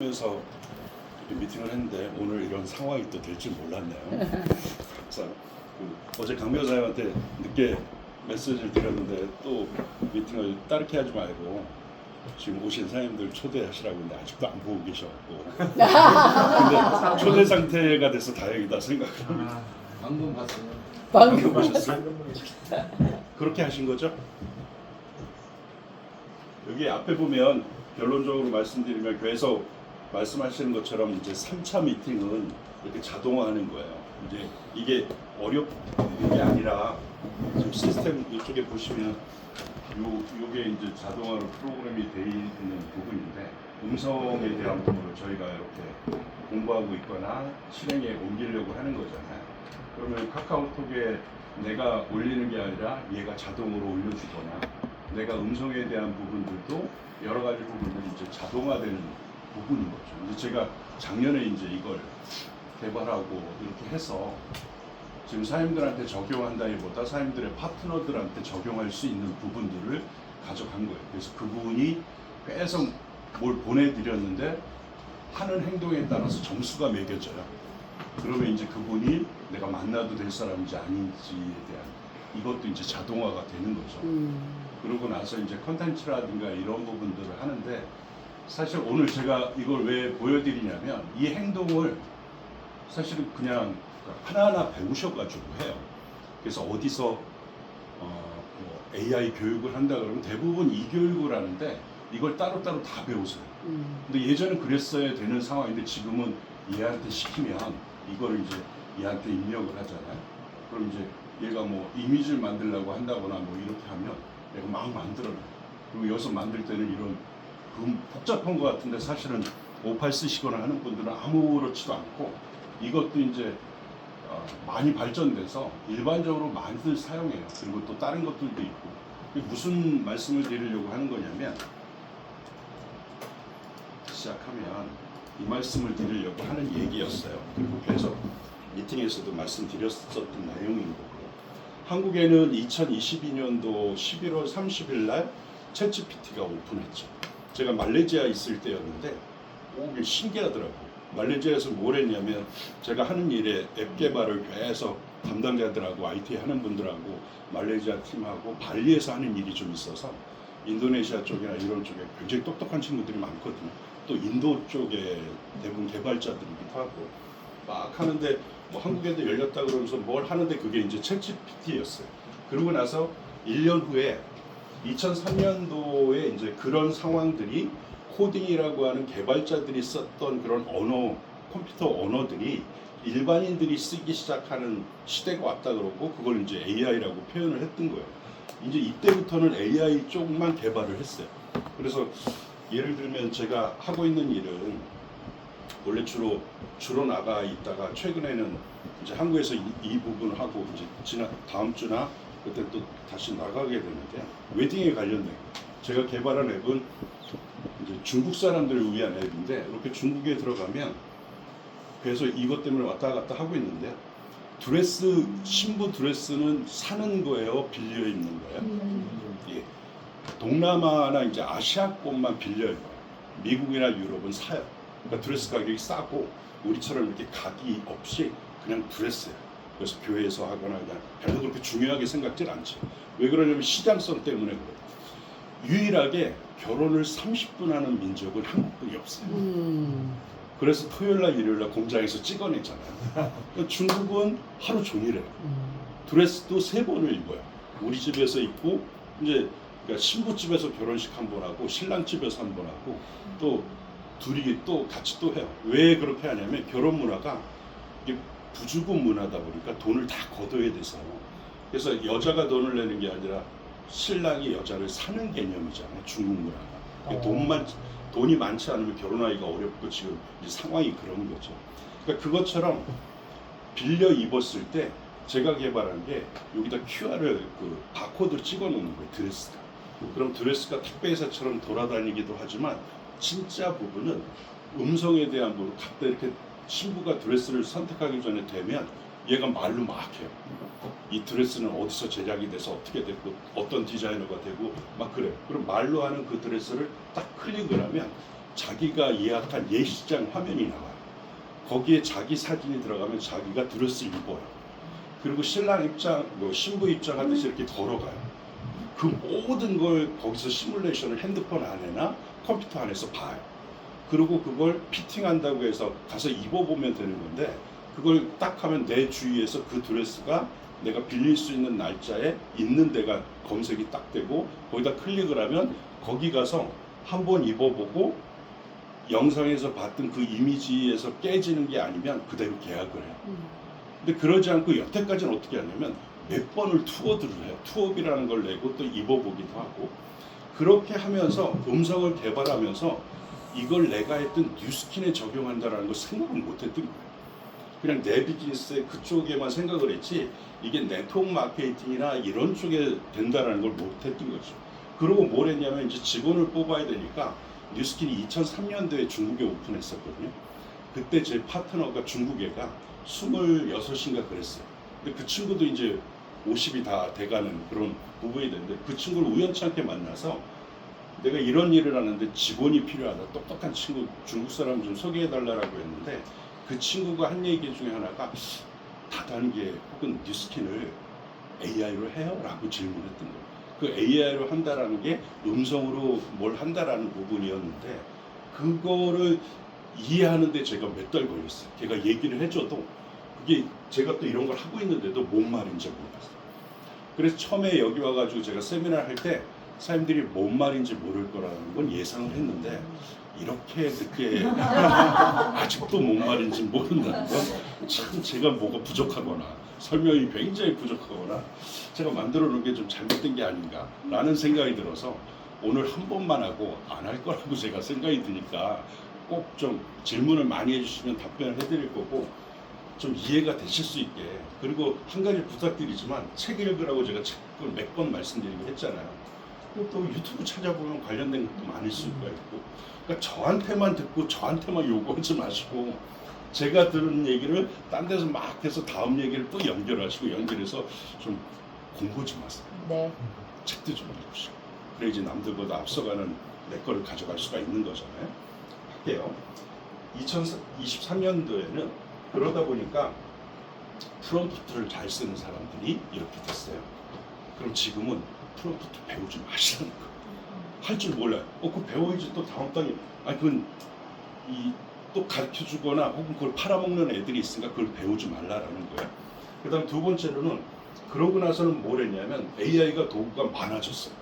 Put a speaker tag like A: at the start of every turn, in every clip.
A: 면서 미팅을 했는데 오늘 이런 상황이 또 될 줄 몰랐네요. 그래서 어제 강 변호사님한테 늦게 메시지를 드렸는데 또 미팅을 따르게 하지 말고 지금 오신 사장님들 초대하시라고 했는데 아직도 안 보고 계셔갖고 근데 초대 상태가 돼서 다행이다 생각을 합니다.
B: 방금 봤어요.
A: 방금 보셨어요? 그렇게 하신 거죠? 여기 앞에 보면 결론적으로 말씀드리면 교회에서 말씀하시는 것처럼 이제 3차 미팅은 이렇게 자동화하는 거예요. 이제 이게 어렵은 게 아니라 지금 시스템 이쪽에 보시면 요게 이제 자동화로 프로그램이 되어 있는 부분인데 음성에 대한 부분을 저희가 이렇게 공부하고 있거나 실행에 옮기려고 하는 거잖아요. 그러면 카카오톡에 내가 올리는 게 아니라 얘가 자동으로 올려주거나 내가 음성에 대한 부분들도 여러 가지 부분들이 이제 자동화되는 부분인 거죠. 이제 제가 작년에 이제 이걸 개발하고 이렇게 해서 지금 사장님들한테 적용한다기보다 사장님들의 파트너들한테 적용할 수 있는 부분들을 가져간 거예요. 그래서 그분이 계속 뭘 보내드렸는데 하는 행동에 따라서 점수가 매겨져요. 그러면 이제 그분이 내가 만나도 될 사람인지 아닌지에 대한 이것도 이제 자동화가 되는 거죠. 그러고 나서 이제 컨텐츠라든가 이런 부분들을 하는데 사실 오늘 제가 이걸 왜 보여드리냐면 이 행동을 사실은 그냥 하나하나 배우셔가지고 해요. 그래서 어디서 뭐 AI 교육을 한다 그러면 대부분 이 교육을 하는데 이걸 따로따로 다 배우세요. 근데 예전엔 그랬어야 되는 상황인데 지금은 얘한테 시키면 이걸 이제 얘한테 입력을 하잖아요. 그럼 이제 얘가 뭐 이미지를 만들려고 한다거나 뭐 이렇게 하면 얘가 막 만들어놔요. 그리고 여기서 만들 때는 이런 복잡한 것 같은데 사실은 오팔 쓰시거나 하는 분들은 아무렇지도 않고 이것도 이제 많이 발전돼서 일반적으로 많이들 사용해요. 그리고 또 다른 것들도 있고 무슨 말씀을 드리려고 하는 거냐면 시작하면 이 말씀을 드리려고 하는 얘기였어요. 그리고 그래서 미팅에서도 말씀드렸었던 내용인 거고요. 한국에는 2022년도 11월 30일 날 챗GPT가 오픈했죠. 제가 말레이시아에 있을 때였는데 이게 신기하더라고요. 말레이시아에서 뭘 했냐면 제가 하는 일에 앱 개발을 계속 담당자들하고 IT 하는 분들하고 말레이시아 팀하고 발리에서 하는 일이 좀 있어서 인도네시아 쪽이나 이런 쪽에 굉장히 똑똑한 친구들이 많거든요. 또 인도 쪽에 대부분 개발자들이기도 하고 막 하는데 뭐 한국에도 열렸다 그러면서 뭘 하는데 그게 이제 챗GPT였어요. 그러고 나서 1년 후에 2003년도에 이제 그런 상황들이 코딩이라고 하는 개발자들이 썼던 그런 언어, 컴퓨터 언어들이 일반인들이 쓰기 시작하는 시대가 왔다 그러고 그걸 이제 AI라고 표현을 했던 거예요. 이제 이때부터는 AI 쪽만 개발을 했어요. 그래서 예를 들면 제가 하고 있는 일은 원래 주로 나가 있다가 최근에는 이제 한국에서 이 부분을 하고 이제 다음 주나 그때 또 다시 나가게 되는데 웨딩에 관련된 제가 개발한 앱은 이제 중국 사람들을 위한 앱인데 이렇게 중국에 들어가면 그래서 이것 때문에 왔다 갔다 하고 있는데 드레스 신부 드레스는 사는 거예요, 빌려 입는 거예요. 예. 동남아나 이제 아시아권만 빌려요. 미국이나 유럽은 사요. 그러니까 드레스 가격이 싸고 우리처럼 이렇게 각이 없이 그냥 드레스예요. 그래서 교회에서 하거나 그냥 별로 그렇게 중요하게 생각질 않죠. 왜 그러냐면 시장성 때문에 그래요. 유일하게 결혼을 30분 하는 민족은 한국뿐이 없어요. 그래서 토요일날 일요일날 공장에서 찍어내잖아요. 중국은 하루 종일 해요. 드레스도 3번을 입어요. 우리 집에서 입고 이제 그러니까 신부 집에서 결혼식 한 번 하고 신랑 집에서 한 번 하고 또 둘이 또 같이 또 해요. 왜 그렇게 하냐면 결혼 문화가 이게 부주금 문화다 보니까 돈을 다 걷어야 돼서 그래서 여자가 돈을 내는 게 아니라 신랑이 여자를 사는 개념이잖아요. 중국 문화가. 돈이 많지 않으면 결혼하기가 어렵고 지금 이 상황이 그런 거죠. 그러니까 그것처럼 빌려 입었을 때 제가 개발한 게 여기다 QR을 그 바코드를 찍어 놓는 거예요. 드레스가. 그럼 드레스가 택배회사처럼 돌아다니기도 하지만 진짜 부분은 음성에 대한 부분 갖다 이렇게 신부가 드레스를 선택하기 전에 되면 얘가 말로 막 해요. 이 드레스는 어디서 제작이 돼서 어떻게 됐고 어떤 디자이너가 되고 막 그래요. 그럼 말로 하는 그 드레스를 딱 클릭을 하면 자기가 예약한 예식장 화면이 나와요. 거기에 자기 사진이 들어가면 자기가 드레스를 입어요. 그리고 신랑 입장, 신부 입장 하듯이 이렇게 걸어가요. 그 모든 걸 거기서 시뮬레이션을 핸드폰 안에나 컴퓨터 안에서 봐요. 그리고 그걸 피팅한다고 해서 가서 입어보면 되는 건데, 그걸 딱 하면 내 주위에서 그 드레스가 내가 빌릴 수 있는 날짜에 있는 데가 검색이 딱 되고, 거기다 클릭을 하면 거기 가서 한번 입어보고 영상에서 봤던 그 이미지에서 깨지는 게 아니면 그대로 계약을 해요. 근데 그러지 않고 여태까지는 어떻게 하냐면 몇 번을 투어들을 해요. 투어비라는 걸 내고 또 입어보기도 하고, 그렇게 하면서 음성을 개발하면서 이걸 내가 했던 뉴스킨에 적용한다라는 걸 생각을 못했던 거예요. 그냥 내 비즈니스에 그쪽에만 생각을 했지, 이게 네트워크 마케팅이나 이런 쪽에 된다라는 걸 못했던 거죠. 그리고 뭘 했냐면 이제 직원을 뽑아야 되니까 뉴스킨이 2003년도에 중국에 오픈했었거든요. 그때 제 파트너가 중국 애가 26인가 그랬어요. 근데 그 친구도 이제 50이 다 돼가는 그런 부부이 됐는데, 그 친구를 우연찮게 만나서 내가 이런 일을 하는데 직원이 필요하다, 똑똑한 친구 중국 사람 좀 소개해달라고 했는데, 그 친구가 한 얘기 중에 하나가 다단계 혹은 뉴스킨을 AI로 해요? 라고 질문했던 거예요. 그 AI로 한다라는 게 음성으로 뭘 한다라는 부분이었는데, 그거를 이해하는데 제가 몇 달 걸렸어요. 걔가 얘기를 해줘도 그게 제가 또 이런 걸 하고 있는데도 뭔 말인지 몰랐어요. 그래서 처음에 여기 와가지고 제가 세미나를 할 때 사람들이 뭔 말인지 모를 거라는 건 예상을 했는데, 이렇게 늦게 아직도 뭔 말인지 모른다는 건 참 제가 뭐가 부족하거나 설명이 굉장히 부족하거나 제가 만들어 놓은 게 좀 잘못된 게 아닌가 라는 생각이 들어서, 오늘 한 번만 하고 안 할 거라고 제가 생각이 드니까 꼭 좀 질문을 많이 해주시면 답변을 해드릴 거고, 좀 이해가 되실 수 있게. 그리고 한 가지 부탁드리지만, 책 읽으라고 제가 책을 몇 번 말씀드리고 했잖아요. 또 유튜브 찾아보면 관련된 것도 많을 수가 있고, 그러니까 저한테만 듣고 저한테만 요구하지 마시고, 제가 들은 얘기를 딴 데서 막 해서 다음 얘기를 또 연결하시고, 연결해서 좀 공부 좀 하세요.
B: 네.
A: 책도 좀 읽으시고, 그래야지 남들보다 앞서가는 내 거를 가져갈 수가 있는 거잖아요. 할게요. 2023년도에는 그러다 보니까 프롬프트를 잘 쓰는 사람들이 이렇게 됐어요. 그럼 지금은 프롬프트 배우지 마시라는 거예요. 할 줄 몰라요. 그거 배워야지 또 다음 단계. 아니, 그건 또 가르쳐 주거나 혹은 그걸 팔아먹는 애들이 있으니까 그걸 배우지 말라라는 거예요. 그 다음 두 번째로는, 그러고 나서는 뭘 했냐면 AI가 도구가 많아졌어요.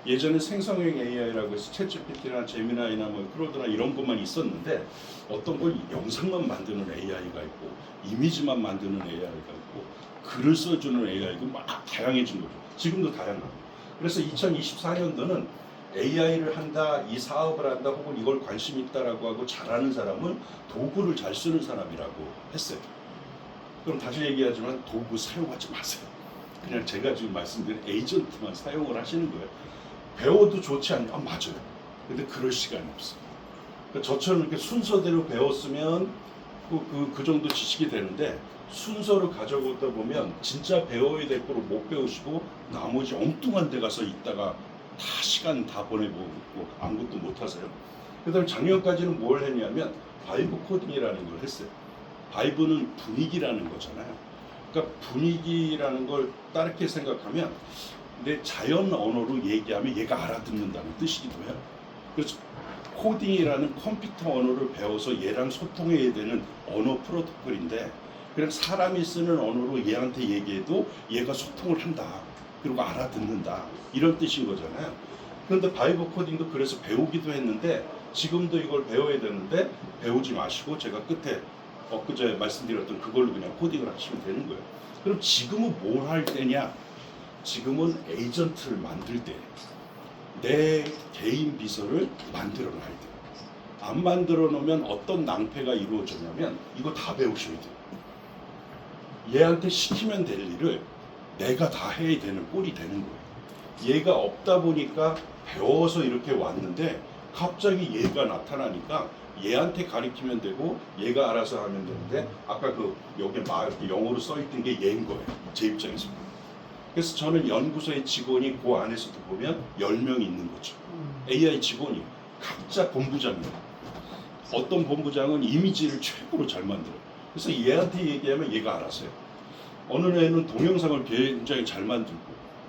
A: 예전에 생성형 AI라고 해서 챗GPT나 제미나이나 뭐 클로드나 이런 것만 있었는데, 어떤 걸 영상만 만드는 AI가 있고, 이미지만 만드는 AI가 있고, 글을 써주는 AI가 막 다양해진 거죠. 지금도 다양하고. 그래서 2024년도는 AI를 한다, 이 사업을 한다, 혹은 이걸 관심 있다라고 하고 잘하는 사람은 도구를 잘 쓰는 사람이라고 했어요. 그럼 다시 얘기하지만 도구 사용하지 마세요. 그냥 제가 지금 말씀드린 에이전트만 사용을 하시는 거예요. 배워도 좋지 않냐? 맞아요. 근데 그럴 시간이 없어요. 그러니까 저처럼 이렇게 순서대로 배웠으면 그 정도 지식이 되는데, 순서를 가져오다 보면 진짜 배워야 될 거를 못 배우시고 나머지 엉뚱한 데 가서 있다가 다 시간 다 보내고 아무것도 못 하세요. 그 다음에 작년까지는 뭘 했냐면 바이브 코딩이라는 걸 했어요. 바이브는 분위기라는 거잖아요. 그러니까 분위기라는 걸 다르게 생각하면 내 자연 언어로 얘기하면 얘가 알아듣는다는 뜻이기도 해요. 그래서 코딩이라는 컴퓨터 언어를 배워서 얘랑 소통해야 되는 언어 프로토콜인데, 그냥 사람이 쓰는 언어로 얘한테 얘기해도 얘가 소통을 한다, 그리고 알아듣는다, 이런 뜻인 거잖아요. 그런데 바이브 코딩도 그래서 배우기도 했는데, 지금도 이걸 배워야 되는데 배우지 마시고 제가 끝에 엊그제 말씀드렸던 그걸로 그냥 코딩을 하시면 되는 거예요. 그럼 지금은 뭘 할 때냐? 지금은 에이전트를 만들 때 내 개인 비서를 만들어 놔야 돼요. 안 만들어 놓으면 어떤 낭패가 이루어지냐면, 이거 다 배우셔야 돼요. 얘한테 시키면 될 일을 내가 다 해야 되는 꼴이 되는 거예요. 얘가 없다 보니까 배워서 이렇게 왔는데, 갑자기 얘가 나타나니까 얘한테 가리키면 되고 얘가 알아서 하면 되는데, 아까 여기 영어로 써있던 게 얘인 거예요. 제 입장에서. 그래서 저는 연구소의 직원이 그 안에서도 보면 10명이 있는 거죠. AI 직원이 각자 본부장이에요. 어떤 본부장은 이미지를 최고로 잘 만들어요. 그래서 얘한테 얘기하면 얘가 알아서요. 어느 애는 동영상을 굉장히 잘 만들고,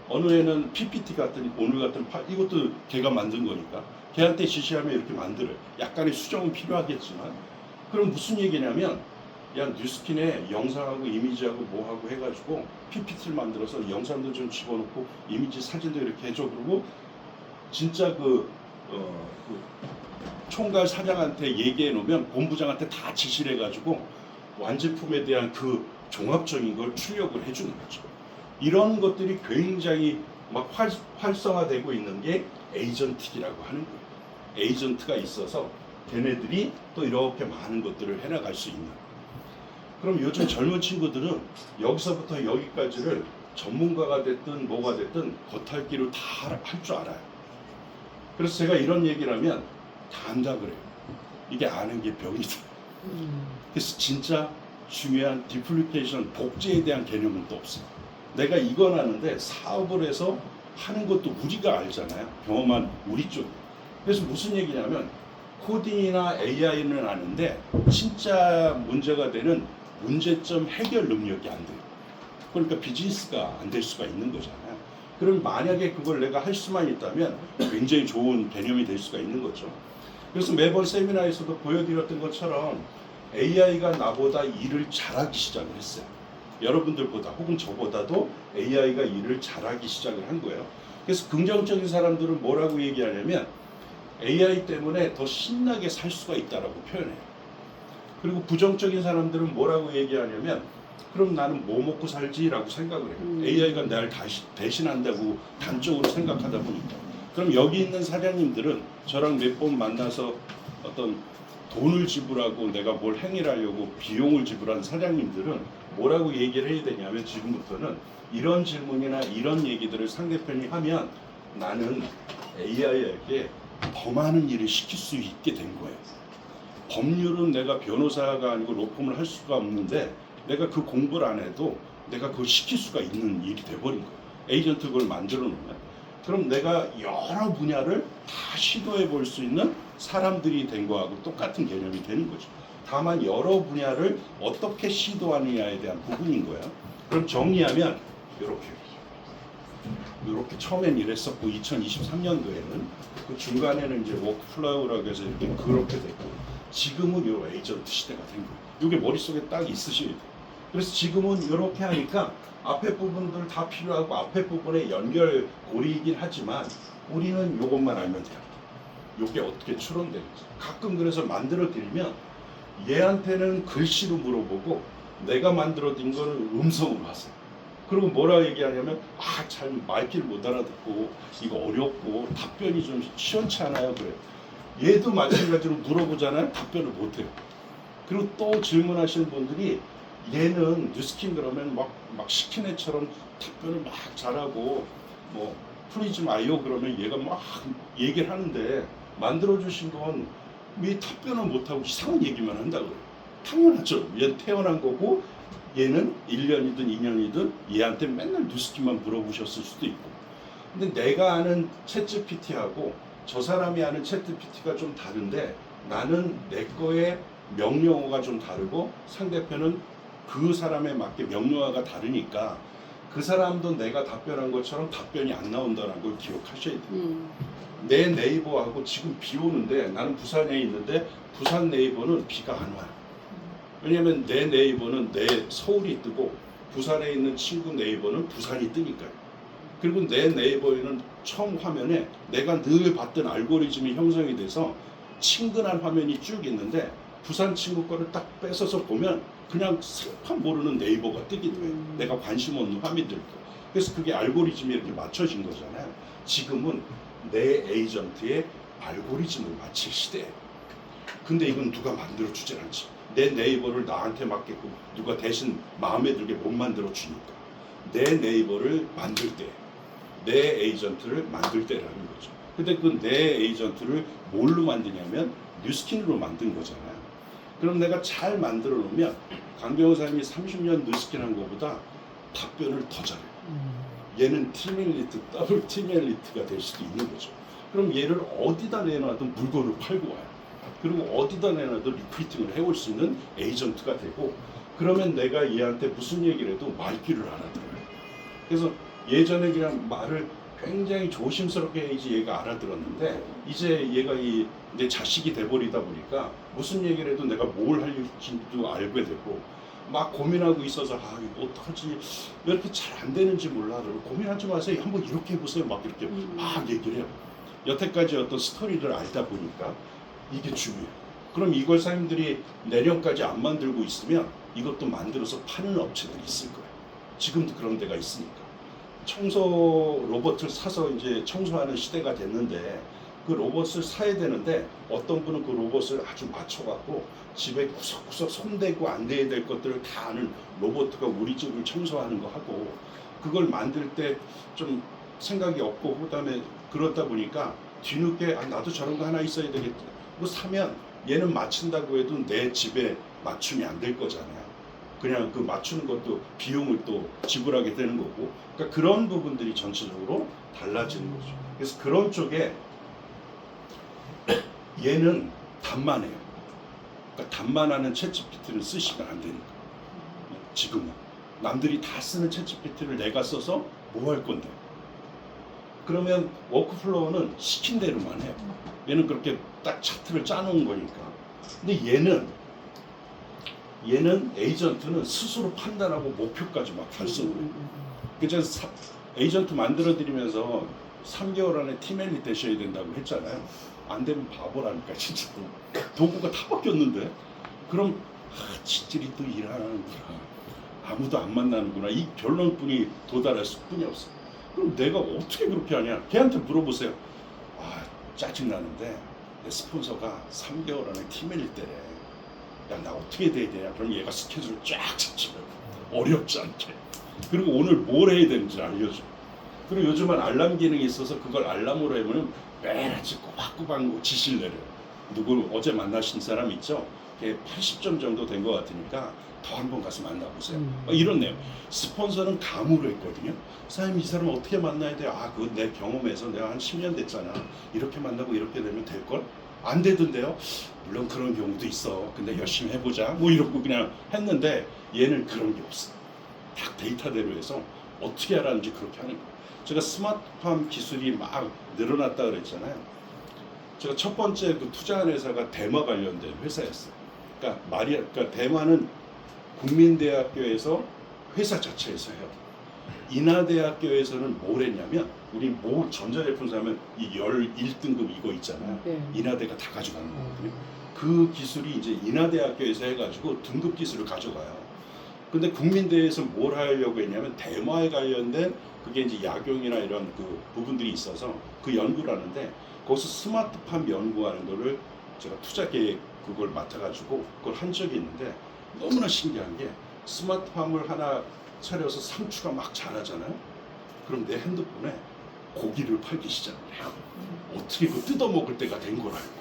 A: 어느 애는 PPT 같은, 오늘 같은 이것도 걔가 만든 거니까 걔한테 지시하면 이렇게 만들어요. 약간의 수정은 필요하겠지만. 그럼 무슨 얘기냐면, 야, 뉴스킨에 영상하고 이미지하고 뭐하고 해가지고 PPT를 만들어서 영상도 좀 집어넣고 이미지 사진도 이렇게 해줘. 그러고 진짜 그 총괄 사장한테 얘기해 놓으면 본부장한테 다 지시를 해가지고 완제품에 대한 그 종합적인 걸 출력을 해주는 거죠. 이런 것들이 굉장히 막 활성화되고 있는 게 에이전틱이라고 하는 거예요. 에이전트가 있어서 걔네들이 또 이렇게 많은 것들을 해나갈 수 있는. 그럼 요즘 젊은 친구들은 여기서부터 여기까지를 전문가가 됐든 뭐가 됐든 겉핥기로 다 할 줄 알아요. 그래서 제가 이런 얘기를 하면 다 안다 그래요. 이게 아는 게 병이다. 그래서 진짜 중요한 디플리케이션, 복제에 대한 개념은 또 없어요. 내가 이건 아는데 사업을 해서 하는 것도 우리가 알잖아요. 경험한 우리 쪽. 그래서 무슨 얘기냐면 코딩이나 AI는 아는데 진짜 문제가 되는 문제점 해결 능력이 안 돼요. 그러니까 비즈니스가 안 될 수가 있는 거잖아요. 그럼 만약에 그걸 내가 할 수만 있다면 굉장히 좋은 개념이 될 수가 있는 거죠. 그래서 매번 세미나에서도 보여드렸던 것처럼 AI가 나보다 일을 잘하기 시작을 했어요. 여러분들보다 혹은 저보다도 AI가 일을 잘하기 시작을 한 거예요. 그래서 긍정적인 사람들은 뭐라고 얘기하냐면 AI 때문에 더 신나게 살 수가 있다라고 표현해요. 그리고 부정적인 사람들은 뭐라고 얘기하냐면 그럼 나는 뭐 먹고 살지라고 생각을 해요. AI가 나를 대신한다고 단적으로 생각하다 보니까. 그럼 여기 있는 사장님들은 저랑 몇 번 만나서 어떤 돈을 지불하고 내가 뭘 행위를 하려고 비용을 지불한 사장님들은 뭐라고 얘기를 해야 되냐면 지금부터는 이런 질문이나 이런 얘기들을 상대편이 하면 나는 AI에게 더 많은 일을 시킬 수 있게 된 거예요. 법률은 내가 변호사가 아니고 로펌을 할 수가 없는데 내가 그 공부를 안 해도 내가 그걸 시킬 수가 있는 일이 돼버린 거예요. 에이전트 그걸 만들어 놓으면. 그럼 내가 여러 분야를 다 시도해 볼 수 있는 사람들이 된 거하고 똑같은 개념이 되는 거죠. 다만 여러 분야를 어떻게 시도하느냐에 대한 부분인 거예요. 그럼 정리하면 이렇게 처음엔 이랬었고 2023년도에는 그 중간에는 이제 워크플로우라고 해서 이렇게 그렇게 됐고 지금은 요 에이전트 시대가 된 거예요. 이게 머릿속에 딱 있으셔야 돼요. 그래서 지금은 이렇게 하니까 앞에 부분들 다 필요하고 앞에 부분에 연결고리이긴 하지만 우리는 이것만 알면 돼요. 이게 어떻게 추론되는지. 가끔 그래서 만들어 드리면 얘한테는 글씨로 물어보고 내가 만들어 둔 거는 음성으로 하세요. 그리고 뭐라고 얘기하냐면 잘 말귀를 못 알아듣고 이거 어렵고 답변이 좀 시원치 않아요. 그래요. 얘도 마찬가지로 물어보잖아요. 답변을 못 해요. 그리고 또 질문하시는 분들이 얘는 뉴스킨 그러면 막 시킨 애처럼 답변을 막 잘하고 뭐 프리즘 아이오 그러면 얘가 막 얘기를 하는데 만들어주신 건 왜 답변을 못하고 이상한 얘기만 한다 그래요. 당연하죠. 얘는 태어난 거고 얘는 1년이든 2년이든 얘한테 맨날 뉴스킨만 물어보셨을 수도 있고. 근데 내가 아는 챗GPT하고 저 사람이 아는 챗GPT가 좀 다른데 나는 내 거의 명령어가 좀 다르고 상대편은 그 사람에 맞게 명령어가 다르니까 그 사람도 내가 답변한 것처럼 답변이 안 나온다는 걸 기억하셔야 돼요. 내 네이버하고 지금 비 오는데 나는 부산에 있는데 부산 네이버는 비가 안 와요. 왜냐면 내 네이버는 내 서울이 뜨고 부산에 있는 친구 네이버는 부산이 뜨니까요. 그리고 내 네이버에는 처음 화면에 내가 늘 봤던 알고리즘이 형성이 돼서 친근한 화면이 쭉 있는데 부산 친구 거를 딱 뺏어서 보면 그냥 생판 모르는 네이버가 뜨게 돼요. 내가 관심 없는 화면들. 그래서 그게 알고리즘이 이렇게 맞춰진 거잖아요. 지금은 내 에이전트의 알고리즘을 맞출 시대예요. 근데 이건 누가 만들어 주질 않지. 내 네이버를 나한테 맞게끔 누가 대신 마음에 들게 못 만들어 주니까. 내 네이버를 만들 때, 내 에이전트를 만들 때라는 거죠. 근데 그 내 에이전트를 뭘로 만드냐면 뉴스킨으로 만든 거잖아요. 그럼 내가 잘 만들어 놓으면 강 변호사님이 30년 뉴스킨 한 것보다 답변을 더 잘해요. 얘는 팀엘리트, 더블 팀엘리트가 될 수도 있는 거죠. 그럼 얘를 어디다 내놔도 물건을 팔고 와요. 그리고 어디다 내놔도 리크루팅을 해올 수 있는 에이전트가 되고, 그러면 내가 얘한테 무슨 얘기를 해도 말귀를 알아들어요. 그래서 예전에 그냥 말을 굉장히 조심스럽게 해야지 얘가 알아들었는데, 이제 얘가 내 자식이 돼버리다 보니까 무슨 얘기를 해도 내가 뭘 할지도 알게 되고, 막 고민하고 있어서 이거 어떡하지, 왜 이렇게 잘 안 되는지 몰라. 그러고 고민하지 마세요, 한번 이렇게 해보세요, 막 이렇게 막 얘기를 해요. 여태까지 어떤 스토리를 알다 보니까 이게 중요해요. 그럼 이걸 사람들이 내년까지 안 만들고 있으면 이것도 만들어서 파는 업체들이 있을 거예요. 지금도 그런 데가 있으니까. 청소 로봇을 사서 이제 청소하는 시대가 됐는데, 그 로봇을 사야 되는데 어떤 분은 그 로봇을 아주 맞춰갖고 집에 구석구석 손대고 안 돼야 될 것들을 다 아는 로봇가 우리 집을 청소하는 거 하고, 그걸 만들 때 좀 생각이 없고, 그다음에 그렇다 보니까 뒤늦게 나도 저런 거 하나 있어야 되겠다. 뭐 사면 얘는 맞춘다고 해도 내 집에 맞춤이 안 될 거잖아요. 그냥 그 맞추는 것도 비용을 또 지불하게 되는 거고, 그러니까 그런 부분들이 전체적으로 달라지는 거죠. 그래서 그런 쪽에 얘는 단만해요. 그러니까 단만하는 챗GPT를 쓰시면 안 되니까. 지금은 남들이 다 쓰는 챗GPT를 내가 써서 뭐 할 건데? 그러면 워크플로우는 시킨 대로만 해요. 얘는 그렇게 딱 차트를 짜놓은 거니까. 근데 얘는 에이전트는 스스로 판단하고 목표까지 막 달성을 해요. 그래서 에이전트 만들어드리면서 3개월 안에 팀엘리 되셔야 된다고 했잖아요. 안 되면 바보라니까, 진짜. 도구가 다 바뀌었는데. 그럼 지들이 또 일하는구나, 아무도 안 만나는구나, 이 결론뿐이 도달할 수뿐이 없어. 그럼 내가 어떻게 그렇게 하냐? 걔한테 물어보세요. 짜증나는데 내 스폰서가 3개월 안에 팀엘리 때래. 야, 나 어떻게 돼야 되냐? 그럼 얘가 스케줄을 쫙 잡혀요. 어렵지 않게. 그리고 오늘 뭘 해야 되는지 알려줘. 그리고 요즘은 알람 기능이 있어서 그걸 알람으로 하면 매일 아침 꼬박꼬박 지시를 내려요. 누구 어제 만나신 사람 있죠? 걔 80점 정도 된 것 같으니까 더 한번 가서 만나보세요. 이런 내용. 스폰서는 감으로 했거든요. 사장님, 이 사람 어떻게 만나야 돼요? 그거 내 경험에서 내가 한 10년 됐잖아. 이렇게 만나고 이렇게 되면 될걸? 안 되던데요? 물론 그런 경우도 있어. 근데 열심히 해보자. 뭐 이러고 그냥 했는데, 얘는 그런 게 없어. 딱 데이터대로 해서 어떻게 하라는지 그렇게 하는 거예요. 제가 스마트팜 기술이 막 늘어났다 그랬잖아요. 제가 첫 번째 그 투자한 회사가 대마 관련된 회사였어요. 그러니까 대마는 국민대학교에서 회사 자체에서 해요. 인하대학교에서는 뭘 했냐면, 우리 뭐 전자제품 사면 이 1등급 이거 있잖아요. 인하대가 다 가져가는 거거든요. 그 기술이 이제 인하대학교에서 해가지고 등급 기술을 가져가요. 근데 국민대에서 뭘 하려고 했냐면, 대마에 관련된 그게 이제 약용이나 이런 그 부분들이 있어서 그 연구를 하는데, 거기서 스마트팜 연구하는 거를 제가 투자 계획 그걸 맡아가지고 그걸 한 적이 있는데, 너무나 신기한 게, 스마트팜을 하나 차려서 상추가 막 자라잖아요. 그럼 내 핸드폰에 고기를 팔기 시작을 해요. 어떻게 그 뜯어먹을 때가 된 걸 알고.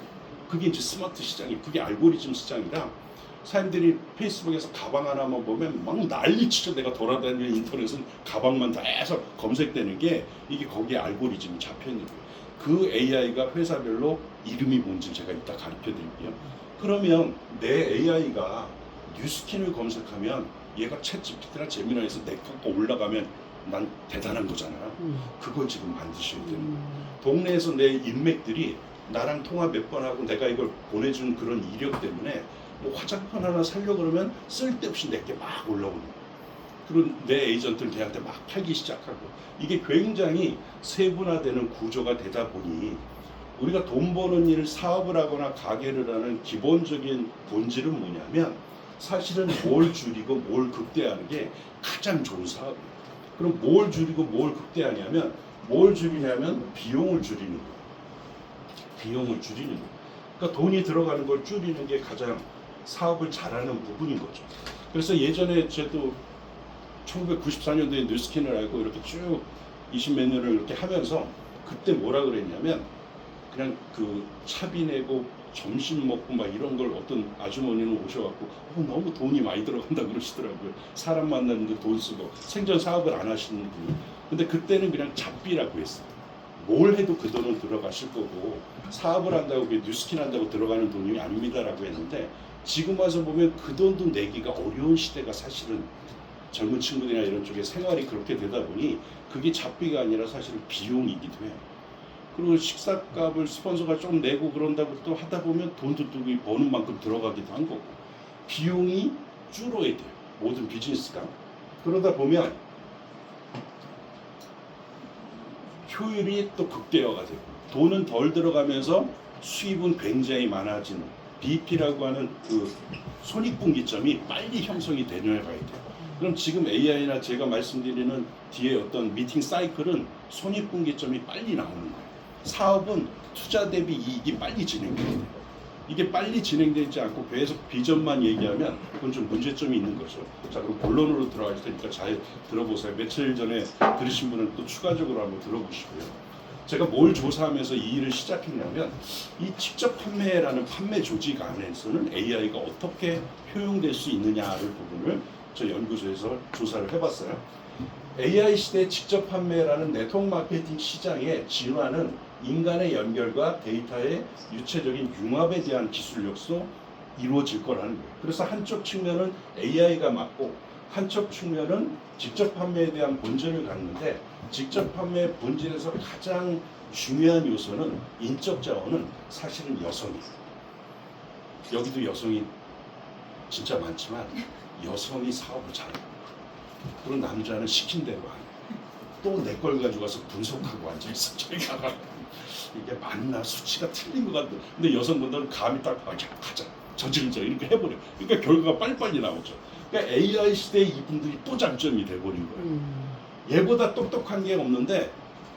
A: 그게 이제 스마트 시장이, 그게 알고리즘 시장이라, 사람들이 페이스북에서 가방 하나만 보면 막 난리치죠. 내가 돌아다니는 인터넷은 가방만 다 해서 검색되는 게, 이게 거기에 알고리즘이 잡혀있는 거예요. 그 AI가 회사별로 이름이 뭔지 제가 이따 가르쳐 드릴게요. 그러면 내 AI가 뉴스킨을 검색하면 얘가 챗GPT나 제미나이에서 내 거 올라가면 난 대단한 거잖아요. 그걸 지금 만드셔야 되는 거예요. 동네에서 내 인맥들이 나랑 통화 몇 번 하고 내가 이걸 보내준 그런 이력 때문에 뭐 화장품 하나 사려고 그러면 쓸데없이 내게 막 올라오는 거예요. 그런 내 에이전트는 걔한테 막 팔기 시작하고, 이게 굉장히 세분화되는 구조가 되다 보니, 우리가 돈 버는 일, 사업을 하거나 가게를 하는 기본적인 본질은 뭐냐면, 사실은 뭘 줄이고 뭘 극대화하는 게 가장 좋은 사업이에요. 그럼 뭘 줄이고 뭘 극대화하냐면, 뭘 줄이냐면 비용을 줄이는 거예요. 비용을 줄이는 거예요. 그러니까 돈이 들어가는 걸 줄이는 게 가장 사업을 잘하는 부분인 거죠. 그래서 예전에 저도 1994년도에 뉴스킨을 알고 이렇게 쭉 20몇 년을 이렇게 하면서, 그때 뭐라 그랬냐면, 그냥 그 차비 내고 점심 먹고 막 이런 걸 어떤 아주머니는 오셔갖고 너무 돈이 많이 들어간다 그러시더라고요. 사람 만나는데 돈 쓰고 생전 사업을 안 하시는 분이. 근데 그때는 그냥 잡비라고 했어요. 뭘 해도 그 돈은 들어가실 거고 사업을 한다고 뉴스킨 한다고 들어가는 돈이 아닙니다라고 했는데 지금 와서 보면 그 돈도 내기가 어려운 시대가 사실은 젊은 친구들이나 이런 쪽에 생활이 그렇게 되다 보니 그게 잡비가 아니라 사실은 비용이기도 해요. 그리고 식사값을 스폰서가 좀 내고 그런다고 또 하다 보면 돈도 또 버는 만큼 들어가기도 한 거고 비용이 줄어야 돼요. 모든 비즈니스가. 그러다 보면 효율이 또 극대화가 되고 돈은 덜 들어가면서 수입은 굉장히 많아지는 BP라고 하는 그 손익분기점이 빨리 형성이 되려야 봐야 돼요. 그럼 지금 AI나 제가 말씀드리는 뒤에 어떤 미팅 사이클은 손익분기점이 빨리 나오는 거예요. 사업은 투자 대비 이익이 빨리 진행돼야 돼요. 이게 빨리 진행되지 않고 계속 비전만 얘기하면 그건 좀 문제점이 있는 거죠. 자, 그럼 본론으로 들어갈 테니까 잘 들어보세요. 며칠 전에 들으신 분은 또 추가적으로 한번 들어보시고요. 제가 뭘 조사하면서 이 일을 시작했냐면 이 직접 판매라는 판매 조직 안에서는 AI가 어떻게 효용될 수 있느냐를 부분을 저 연구소에서 조사를 해봤어요. AI 시대 직접 판매라는 네트워크 마케팅 시장의 진화는 인간의 연결과 데이터의 유체적인 융합에 대한 기술력으로 이루어질 거라는 거예요. 그래서 한쪽 측면은 AI가 맞고 한쪽 측면은 직접 판매에 대한 본질을 갖는데 직접 판매의 본질에서 가장 중요한 요소는 인적 자원은 사실은 여성이에요. 여기도 여성이 진짜 많지만 여성이 사업을 잘해요. 그리고 남자는 시킨 대로 안 해요. 또 내 걸 가져가서 분석하고 앉아있어. 저희가 이게 맞나 수치가 틀린 것 같은데 근데 여성분들은 감이 딱 가자 저질자 이렇게 해버려. 그러니까 결과가 빨리빨리 나오죠. 그러니까 AI 시대에 이분들이 또 장점이 돼버린 거예요. 얘보다 똑똑한 게 없는데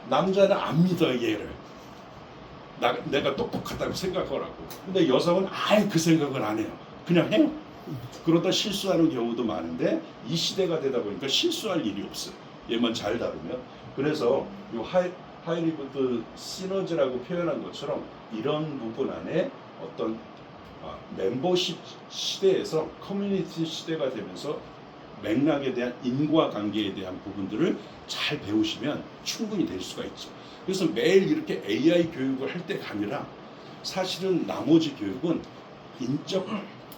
A: 남자는 안 믿어요 얘를. 내가 똑똑하다고 생각하라고. 근데 여성은 아예 그 생각을 안 해요. 그냥 해요. 그러다 실수하는 경우도 많은데 이 시대가 되다 보니까 실수할 일이 없어요. 얘만 잘 다루면. 그래서 이 하이리부트 시너지라고 표현한 것처럼 이런 부분 안에 어떤 멤버십 시대에서 커뮤니티 시대가 되면서 맥락에 대한 인과관계에 대한 부분들을 잘 배우시면 충분히 될 수가 있죠. 그래서 매일 이렇게 AI 교육을 할 때가 아니라 사실은 나머지 교육은 인적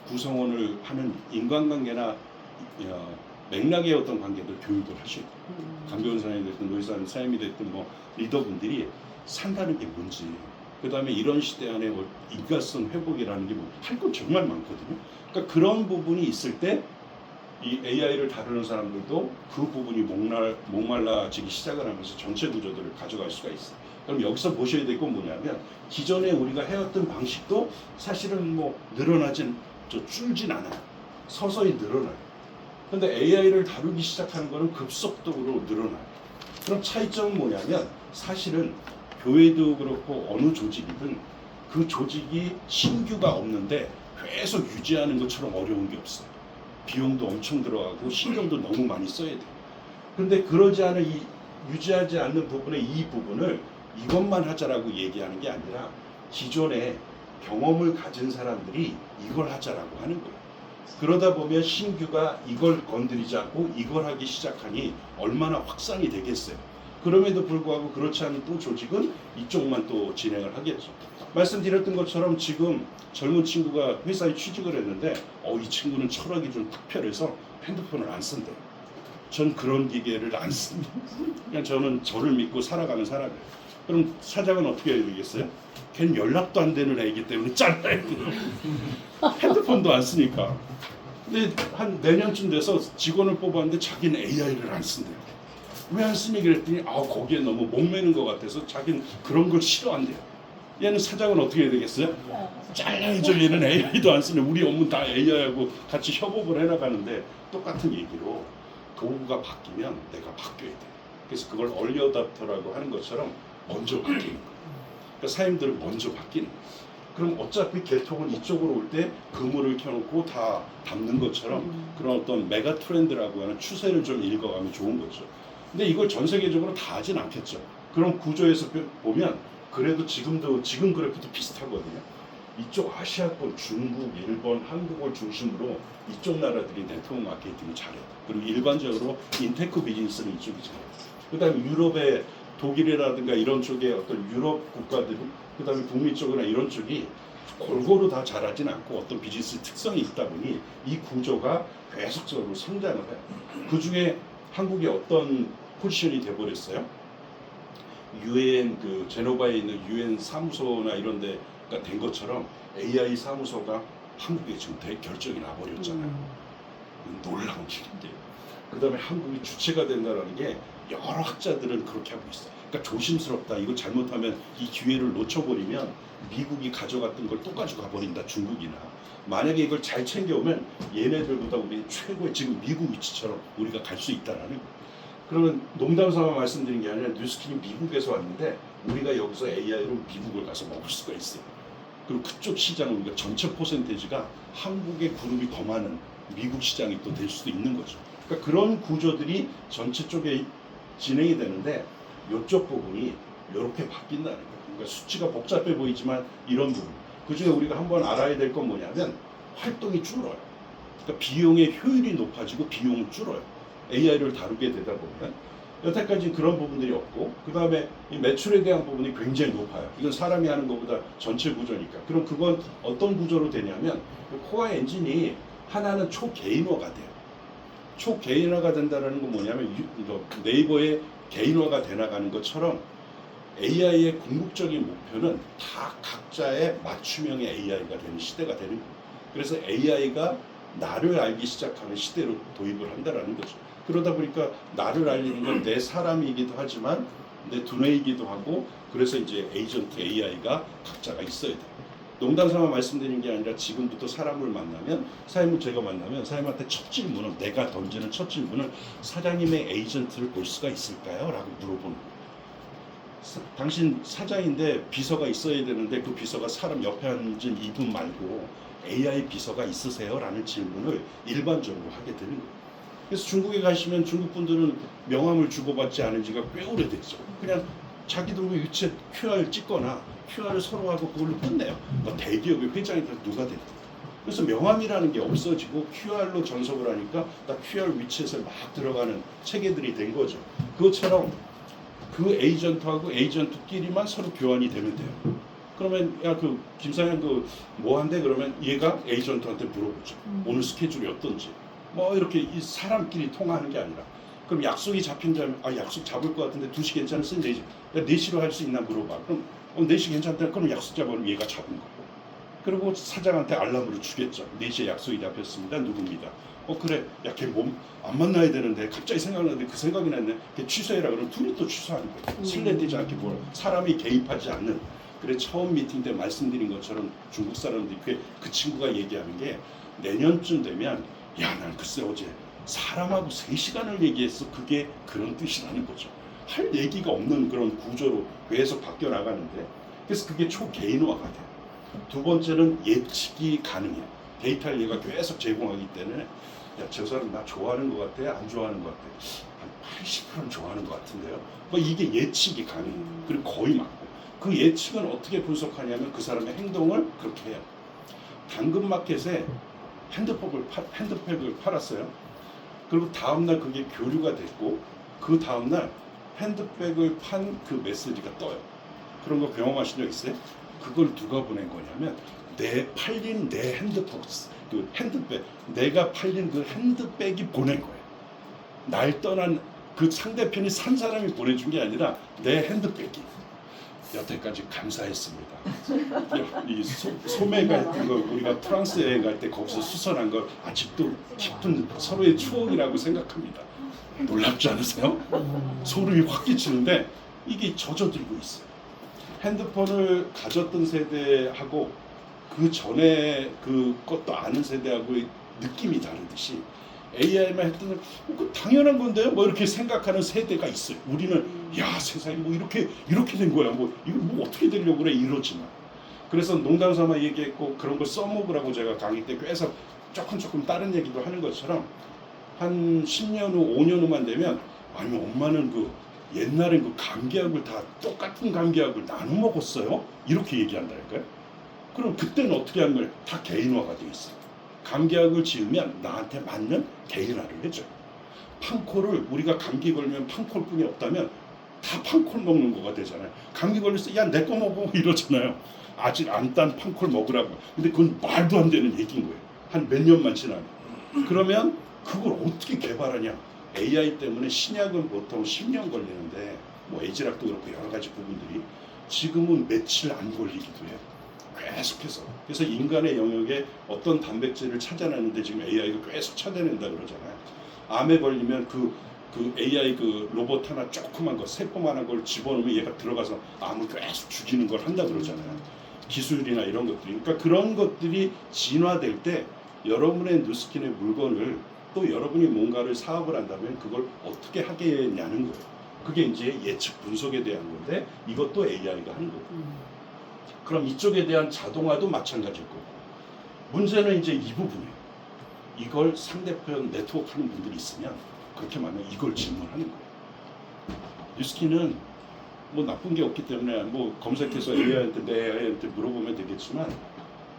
A: 구성원을 하는 인간관계나 맥락의 어떤 관계들 교육을 하셔야 돼요. 강변사님이 됐든 노회사님 사님이 됐든 뭐 리더분들이 산다는 게 뭔지 그 다음에 이런 시대 안에 뭐 인간성 회복이라는 게 뭐 할 건 정말 많거든요. 그러니까 그런 부분이 있을 때 이 AI를 다루는 사람들도 그 부분이 목말라지기 시작을 하면서 전체 구조들을 가져갈 수가 있어요. 그럼 여기서 보셔야 될 건 뭐냐면 기존에 우리가 해왔던 방식도 사실은 뭐 줄진 않아요. 서서히 늘어나요. 근데 AI를 다루기 시작하는 거는 급속도로 늘어나요. 그럼 차이점은 뭐냐면 사실은 교회도 그렇고 어느 조직이든 그 조직이 신규가 없는데 계속 유지하는 것처럼 어려운 게 없어요. 비용도 엄청 들어가고 신경도 너무 많이 써야 돼요. 근데 그러지 않은 유지하지 않는 부분의 이 부분을 이것만 하자라고 얘기하는 게 아니라 기존에 경험을 가진 사람들이 이걸 하자라고 하는 거예요. 그러다 보면 신규가 이걸 건드리지 않고 이걸 하기 시작하니 얼마나 확산이 되겠어요. 그럼에도 불구하고 그렇지 않은 또 조직은 이쪽만 또 진행을 하겠죠. 말씀드렸던 것처럼 지금 젊은 친구가 회사에 취직을 했는데 이 친구는 철학이 좀 특별해서 핸드폰을 안 쓴대요. 전 그런 기계를 안 씁니다. 그냥 저는 저를 믿고 살아가는 사람이에요. 그럼 사장은 어떻게 해야 되겠어요? 걔는 연락도 안 되는 애이기 때문에 잘라야 돼요. 핸드폰도 안 쓰니까. 근데 한 내년쯤 돼서 직원을 뽑았는데 자기는 AI를 안 쓴대요. 왜 안 쓰니 그랬더니 거기에 너무 목매는 것 같아서 자기는 그런 걸 싫어한대요. 얘는 사장은 어떻게 해야 되겠어요? 잘라야죠. 얘는 AI도 안 쓰네. 우리 업무 다 AI하고 같이 협업을 해나가는데 똑같은 얘기로 도구가 바뀌면 내가 바뀌어야 돼. 그래서 그걸 얼리 어답터라고 하는 것처럼 먼저 바뀌는 거예요. 그러니까 사임들은 먼저 바뀌는 거예요. 그럼 어차피 개통은 이쪽으로 올 때 그물을 켜놓고 다 담는 것처럼 그런 어떤 메가 트렌드라고 하는 추세를 좀 읽어가면 좋은 거죠. 근데 이걸 전 세계적으로 다 하진 않겠죠. 그런 구조에서 보면 그래도 지금 그래프도 비슷하거든요. 이쪽 아시아권, 중국, 일본, 한국을 중심으로 이쪽 나라들이 네트워크 마케팅을 잘해요. 그리고 일반적으로 인테크 비즈니스는 이쪽이 잘해요. 그 다음에 유럽의 독일이라든가 이런 쪽의 어떤 유럽 국가들, 그다음에 북미 쪽이나 이런 쪽이 골고루 다 잘하진 않고 어떤 비즈니스 특성이 있다 보니 이 구조가 계속적으로 성장을 해요. 그 중에 한국이 어떤 포지션이 돼버렸어요? 유엔 그 제노바에 있는 유엔 사무소나 이런 데가 된 것처럼 AI 사무소가 한국에 지금 결정이 나버렸잖아요. 놀라운 일인데요. 그 다음에 한국이 주체가 된다는 게 여러 학자들은 그렇게 하고 있어요. 그러니까 조심스럽다. 이거 잘못하면 이 기회를 놓쳐버리면 미국이 가져갔던 걸 또 가져가 버린다. 중국이나. 만약에 이걸 잘 챙겨오면 얘네들보다 우리 최고의 지금 미국 위치처럼 우리가 갈 수 있다라는 거예요. 그러면 농담삼아 말씀드린 게 아니라 뉴스킨이 미국에서 왔는데 우리가 여기서 AI로 미국을 가서 먹을 수가 있어요. 그리고 그쪽 시장은 우리가 전체 퍼센테이지가 한국의 그룹이 더 많은 미국 시장이 또 될 수도 있는 거죠. 그러니까 그런 구조들이 전체 쪽에 진행이 되는데 이쪽 부분이 이렇게 바뀐다는 거예요. 그러니까 수치가 복잡해 보이지만 이런 부분. 그 중에 우리가 한번 알아야 될 건 뭐냐면 활동이 줄어요. 그러니까 비용의 효율이 높아지고 비용은 줄어요. AI를 다루게 되다 보면 여태까지 그런 부분들이 없고 그 다음에 이 매출에 대한 부분이 굉장히 높아요. 이건 사람이 하는 것보다 전체 구조니까. 그럼 그건 어떤 구조로 되냐면 코어 엔진이 하나는 초개인화가 돼요. 초개인화가 된다는 건 뭐냐면 네이버의 개인화가 돼나가는 것처럼 AI의 궁극적인 목표는 다 각자의 맞춤형의 AI가 되는 시대가 되는 거예요. 그래서 AI가 나를 알기 시작하는 시대로 도입을 한다는 거죠. 그러다 보니까 나를 알리는 건 내 사람이기도 하지만 내 두뇌이기도 하고 그래서 이제 에이전트 AI가 각자가 있어야 돼요. 농담삼아 말씀드리는 게 아니라 지금부터 사람을 만나면 제가 만나면 사장님한테 첫 질문은 내가 던지는 첫 질문은 사장님의 에이전트를 볼 수가 있을까요? 라고 물어보는 거예요. 당신 사장인데 비서가 있어야 되는데 그 비서가 사람 옆에 앉은 이분 말고 AI 비서가 있으세요? 라는 질문을 일반적으로 하게 되는 거예요. 그래서 중국에 가시면 중국 분들은 명함을 주고받지 않은 지가 꽤 오래됐죠. 그냥 자기들 위치에 QR 찍거나 QR을 서로 하고 그걸로 끝내요. 뭐 대기업의 회장이 누가 됐든. 그래서 명함이라는 게 없어지고 QR로 전송을 하니까 딱 QR 위치에서 막 들어가는 체계들이 된 거죠. 그것처럼 그 에이전트하고 에이전트끼리만 서로 교환이 되면 돼요. 그러면 야 그 김상현 그 뭐 한대 그러면 얘가 에이전트한테 물어보죠. 오늘 스케줄이 어떤지. 뭐 이렇게 이 사람끼리 통화하는 게 아니라 그럼 약속이 잡힌다면 약속 잡을 것 같은데 2시 괜찮으면 4시. 야 4시로 할 수 있나 물어봐. 그럼 4시 괜찮다. 그럼 약속 잡으면 얘가 잡은 거고. 그리고 사장한테 알람으로 주겠죠. 4시에 약속이 잡혔습니다. 누굽니다. 그래. 야 걔 몸 안 만나야 되는데 갑자기 생각나는데 그 생각이 났네. 걔 취소해라. 그러면 둘이 또 취소하는 거예요. 실례되지 않게 뭐 사람이 개입하지 않는. 그래 처음 미팅 때 말씀드린 것처럼 중국 사람들이 그 친구가 얘기하는 게 내년쯤 되면 야 난 글쎄 어제 사람하고 3시간을 얘기했어. 그게 그런 뜻이라는 거죠. 할 얘기가 없는 그런 구조로 계속 바뀌어 나가는데 그래서 그게 초개인화가 돼요. 두 번째는 예측이 가능해요. 데이터를 얘가 계속 제공하기 때문에 야, 저 사람 나 좋아하는 것 같아? 안 좋아하는 것 같아? 한 80%는 좋아하는 것 같은데요. 뭐 이게 예측이 가능해요. 그리고 거의 맞고 그 예측은 어떻게 분석하냐면 그 사람의 행동을 그렇게 해요. 당근마켓에 핸드백을 팔았어요. 그리고 다음날 그게 교류가 됐고 그 다음날 핸드백을 판 그 메시지가 떠요. 그런 거 경험하신 적 있어요? 그걸 누가 보낸 거냐면 팔린 내 핸드폰, 그 핸드백, 내가 팔린 그 핸드백이 보낸 거예요. 날 떠난 그 상대편이 산 사람이 보내준 게 아니라 내 핸드백이. 여태까지 감사했습니다. 이 소매가 했던 거 우리가 프랑스 여행 갈 때 거기서 수선한 걸 아직도 깊은 서로의 추억이라고 생각합니다. 놀랍지 않으세요? 소름이 확 끼치는데 이게 젖어들고 있어요. 핸드폰을 가졌던 세대하고 그 전에 그것도 아는 세대하고의 느낌이 다르듯이 AI만 했더니 그 당연한 건데요? 뭐 이렇게 생각하는 세대가 있어요. 우리는 야 세상에 뭐 이렇게 된 거야. 뭐 이거 뭐 어떻게 되려고 그래 이러지만. 그래서 농담삼아 얘기했고 그런 걸 써먹으라고 제가 강의 때 계속 조금 다른 얘기도 하는 것처럼 한 10년 후 5년 후만 되면 아니 엄마는 그 옛날엔 그 감기약을 다 똑같은 감기약을 나눠 먹었어요? 이렇게 얘기한다니까요. 그럼 그때는 어떻게 하는 거예요? 다 개인화가 되어 있어요. 감기약을 지으면 나한테 맞는 개인화를 해줘요. 판코를 우리가 감기 걸면 판코뿐이 없다면 다 다 판콜 먹는 거가 되잖아요. 감기 걸렸어, 야 내 거 먹어 이러잖아요. 아직 안 딴 판콜 먹으라고. 근데 그건 말도 안 되는 얘기인 거예요. 한 몇 년만 지나면. 그러면 그걸 어떻게 개발하냐? AI 때문에 신약은 보통 10년 걸리는데 뭐 에이즈락도 그렇고 여러 가지 부분들이 지금은 며칠 안 걸리기도 해요. 계속해서. 그래서 인간의 영역에 어떤 단백질을 찾아내는데 지금 AI가 계속 찾아낸다 그러잖아요. 암에 걸리면 그 AI 그 로봇 하나 조그만 거 세포만한 걸 집어넣으면 얘가 들어가서 암을 계속 죽이는 걸 한다 그러잖아요. 기술이나 이런 것들이. 그러니까 그런 것들이 진화될 때 여러분의 누스킨의 물건을 또 여러분이 뭔가를 사업을 한다면 그걸 어떻게 하겠냐는 거예요. 그게 이제 예측 분석에 대한 건데 이것도 AI가 하는 거고. 그럼 이쪽에 대한 자동화도 마찬가지일 거고. 문제는 이제 이 부분이에요. 이걸 상대편 네트워크 하는 분들이 있으면 그렇게 말하면 이걸 질문하는 거예요. 뉴스킨은 뭐 나쁜 게 없기 때문에 뭐 검색해서 AI한테 내 AI한테 물어보면 되겠지만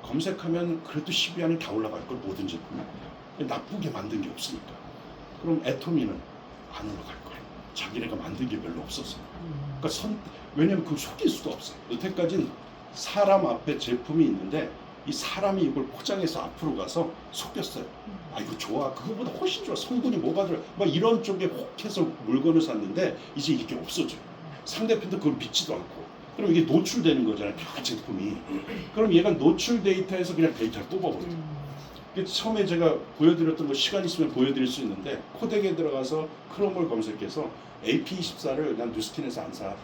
A: 검색하면 그래도 10위 안에 다 올라갈 걸 모든 제품이. 나쁘게 만든 게 없으니까. 그럼 애토미는 안 올라갈 거예요. 자기네가 만든 게 별로 없어서. 그러니까 왜냐면 그걸 속일 수도 없어요. 여태까지는 사람 앞에 제품이 있는데 이 사람이 이걸 포장해서 앞으로 가서 속였어요. 아 이거 좋아. 그거보다 훨씬 좋아. 성분이 뭐가 들어. 막 이런 쪽에 혹해서 물건을 샀는데 이제 이게 없어져요. 상대편도 그걸 믿지도 않고. 그럼 이게 노출되는 거잖아요. 다 제품이. 그럼 얘가 노출 데이터에서 그냥 데이터를 뽑아버려요. 처음에 제가 보여드렸던 거 시간 있으면 보여드릴 수 있는데 코덱에 들어가서 크롬을 검색해서 AP24를 난 뉴스킨에서 안 사.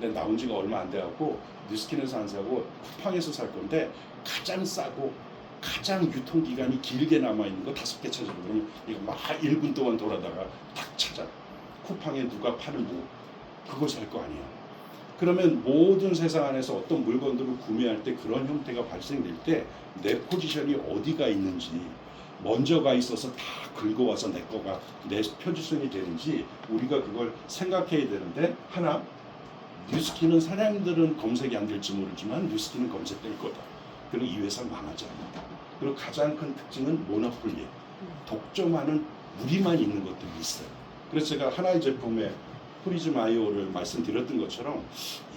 A: 난 나온 지가 얼마 안 돼갖고 뉴스킨에서 안 사고 쿠팡에서 살 건데 가장 싸고 가장 유통기간이 길게 남아있는 거 5개 찾아보면 이거 막 1분 동안 돌아다가 딱 찾아. 쿠팡에 누가 파는 뭐 그걸 살 거 아니야. 그러면 모든 세상 안에서 어떤 물건들을 구매할 때 그런 형태가 발생될 때 내 포지션이 어디가 있는지 먼저 가 있어서 다 긁어와서 내 거가 내 표지션이 되는지 우리가 그걸 생각해야 되는데 하나 뉴스킨은 사장님들은 검색이 안 될지 모르지만 뉴스킨은 검색될 거다. 그리고 이 회사 망하지 않는다. 그리고 가장 큰 특징은 모노폴리 독점하는 무리만 있는 것들이 있어요. 그래서 제가 하나의 제품에 프리즘 IO를 말씀드렸던 것처럼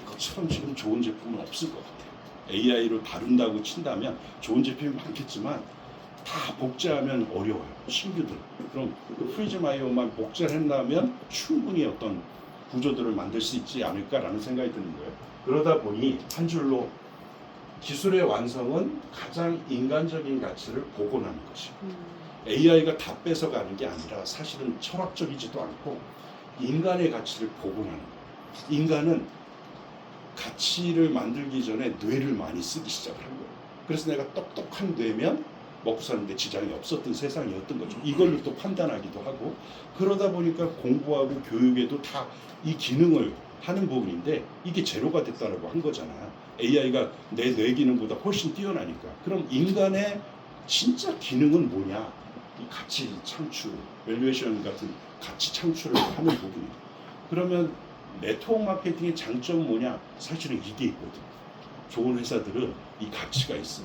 A: 이것처럼 지금 좋은 제품은 없을 것 같아요. AI로 다룬다고 친다면 좋은 제품이 많겠지만 다 복제하면 어려워요. 신규들. 그럼 그 프리즘 IO만 복제를 한다면 충분히 어떤 구조들을 만들 수 있지 않을까라는 생각이 드는 거예요. 그러다 보니 한 줄로 기술의 완성은 가장 인간적인 가치를 복원하는 것이고 AI가 다 뺏어가는 게 아니라 사실은 철학적이지도 않고 인간의 가치를 복원하는 거예요. 인간은 가치를 만들기 전에 뇌를 많이 쓰기 시작을 한 거예요. 그래서 내가 똑똑한 뇌면 먹고 사는데 지장이 없었던 세상이었던 거죠. 이걸로 또 판단하기도 하고 그러다 보니까 공부하고 교육에도 다 이 기능을 하는 부분인데 이게 제로가 됐다라고 한 거잖아요. AI가 내 뇌 기능보다 훨씬 뛰어나니까. 그럼 인간의 진짜 기능은 뭐냐? 이 가치 창출, 밸류에이션 같은 가치 창출을 하는 부분이에요. 그러면 네트워크 마케팅의 장점은 뭐냐? 사실은 이게 있거든. 좋은 회사들은 이 가치가 있어.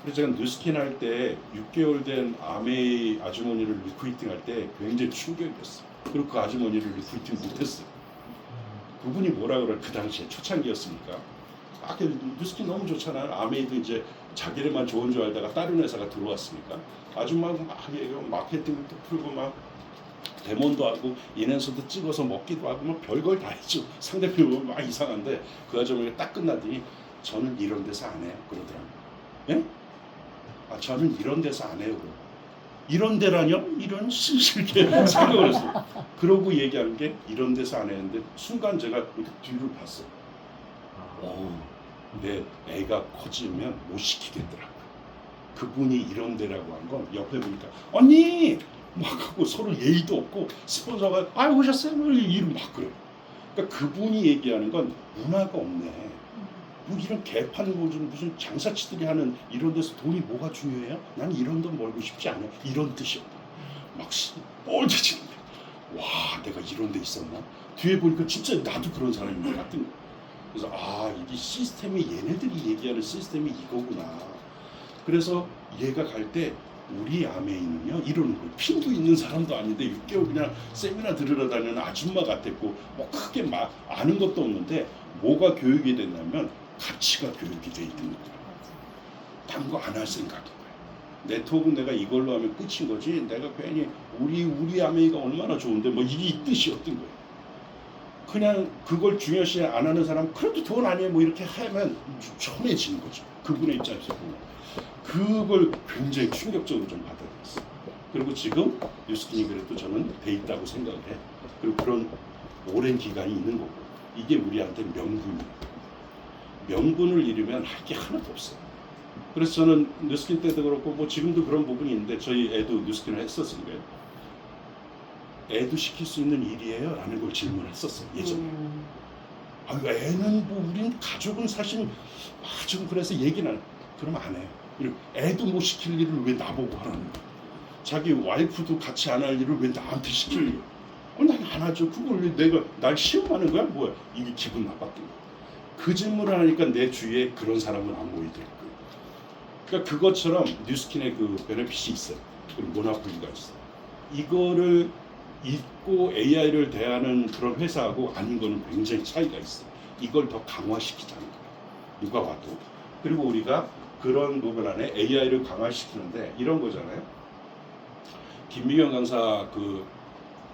A: 그래서 제가 뉴스킨 할 때 6개월 된 아메이 아주머니를 리크루팅 할 때 굉장히 충격이었어. 그리고 그 아주머니를 리크루팅 못했어요. 그분이 뭐라 그래? 그 당시에 초창기였으니까. 아, 뉴스킨 너무 좋잖아요. 아메이도 이제 자기네만 좋은 줄 알다가 다른 회사가 들어왔으니까. 아줌마가 막 마케팅도 풀고 막 데몬도 하고 인앤서도 찍어서 먹기도 하고 막 별걸 다 했죠. 상대편이 보면 막 이상한데 그 아줌마가 딱 끝나더니 저는 이런 데서 안 해요 그러더라고요. 예? 아 저는 이런 데서 안 해요. 이런 데라뇨? 이런 실실게 생각을 했어요. 그러고 얘기하는 게 이런 데서 안 했는데 순간 제가 이렇게 뒤를 봤어요. 내 애가 커지면 못 시키겠더라고요. 그분이 이런 데라고 한 건 옆에 보니까 언니! 막 하고 서로 예의도 없고 스폰서가 아 오셨어요? 이름 막 그래요. 그러니까 그분이 얘기하는 건 문화가 없네. 뭐 이런 개판 무슨 장사치들이 하는 이런 데서 돈이 뭐가 중요해요? 난 이런 돈 벌고 싶지 않아. 이런 뜻이었다. 막 뻘개치는데 와 내가 이런 데 있었나? 뒤에 보니까 진짜 나도 그런 사람인 것 같은 거예요. 그래서 아 이게 시스템이 얘네들이 얘기하는 시스템이 이거구나. 그래서 얘가 갈 때 우리 아메이는요 이러는 거예요. 핀도 있는 사람도 아닌데 6개월 그냥 세미나 들으러 다니는 아줌마 같았고 뭐 크게 막 아는 것도 없는데 뭐가 교육이 됐냐면 가치가 교육이 돼 있는 거예요. 딴 거 안 할 생각인 거예요. 네트워크는 내가 이걸로 하면 끝인 거지 내가 괜히 우리 아메이가 얼마나 좋은데 뭐 이게 뜻이었던 거예요. 그냥 그걸 중요시 안 하는 사람 그래도 돈 아니에요 뭐 이렇게 하면 천해지는 거죠. 그분의 입장에서 보면 그걸 굉장히 충격적으로 좀 받아들였어요. 그리고 지금 뉴스킨이 그래도 저는 돼 있다고 생각을 해. 그리고 그런 오랜 기간이 있는 거고 이게 우리한테 명분이에요. 명분을 잃으면 할 게 하나도 없어요. 그래서 저는 뉴스킨 때도 그렇고 뭐 지금도 그런 부분이 있는데 저희 애도 뉴스킨을 했었으니까요. 애도 시킬 수 있는 일이에요? 라는 걸 질문했었어요 예전에. 아, 애는 뭐 우린 가족은 사실 좀 그래서 얘기는 안 그러면 안 해요. 그리고 애도 못 시킬 일을 왜 나보고 하라는 거야. 자기 와이프도 같이 안 할 일을 왜 나한테 시킬 난 안 하죠. 그걸 왜 내가 날 시험하는 거야? 뭐야? 이게 기분 나빴던 거야. 그 질문을 하니까 내 주위에 그런 사람은 안 보이더라고요. 그러니까 그것처럼 뉴스킨의 그 베네핏이 있어요. 그리고 모나폴리가 있어요. 이거를 잊고 AI를 대하는 그런 회사하고 아닌 거는 굉장히 차이가 있어요. 이걸 더 강화시키자는 거예요. 누가 와도. 그리고 우리가 그런 부분 안에 AI를 강화시키는데 이런 거잖아요. 김미경 강사 그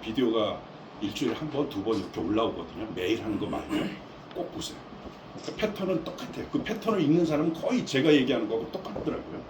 A: 비디오가 일주일에 한 번, 두 번 이렇게 올라오거든요. 매일 하는 거 말고요. 꼭 보세요. 그 패턴은 똑같아요. 그 패턴을 읽는 사람은 거의 제가 얘기하는 거하고 똑같더라고요.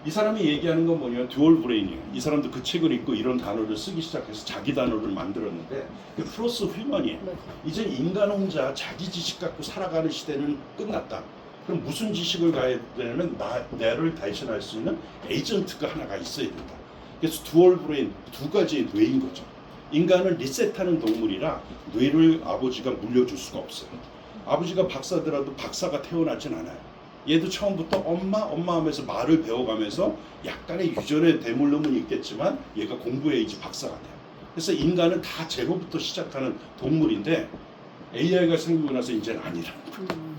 A: 이 사람이 얘기하는 건 뭐냐면 듀얼 브레인이에요. 이 사람도 그 책을 읽고 이런 단어를 쓰기 시작해서 자기 단어를 만들었는데 그 플러스 휴먼이에요. 이제 인간 혼자 자기 지식 갖고 살아가는 시대는 끝났다. 그럼 무슨 지식을 가야 되냐면 나를 대신할 수 있는 에이전트가 하나가 있어야 된다. 그래서 듀얼 브레인 두 가지의 뇌인 거죠. 인간은 리셋하는 동물이라 뇌를 아버지가 물려줄 수가 없어요. 아버지가 박사더라도 박사가 태어나진 않아요. 얘도 처음부터 엄마 하면서 말을 배워가면서 약간의 유전의 대물림은 있겠지만 얘가 공부해 이제 박사가 돼요. 그래서 인간은 다 제로부터 시작하는 동물인데 AI가 생기고 나서 이제는 아니라는 거예요.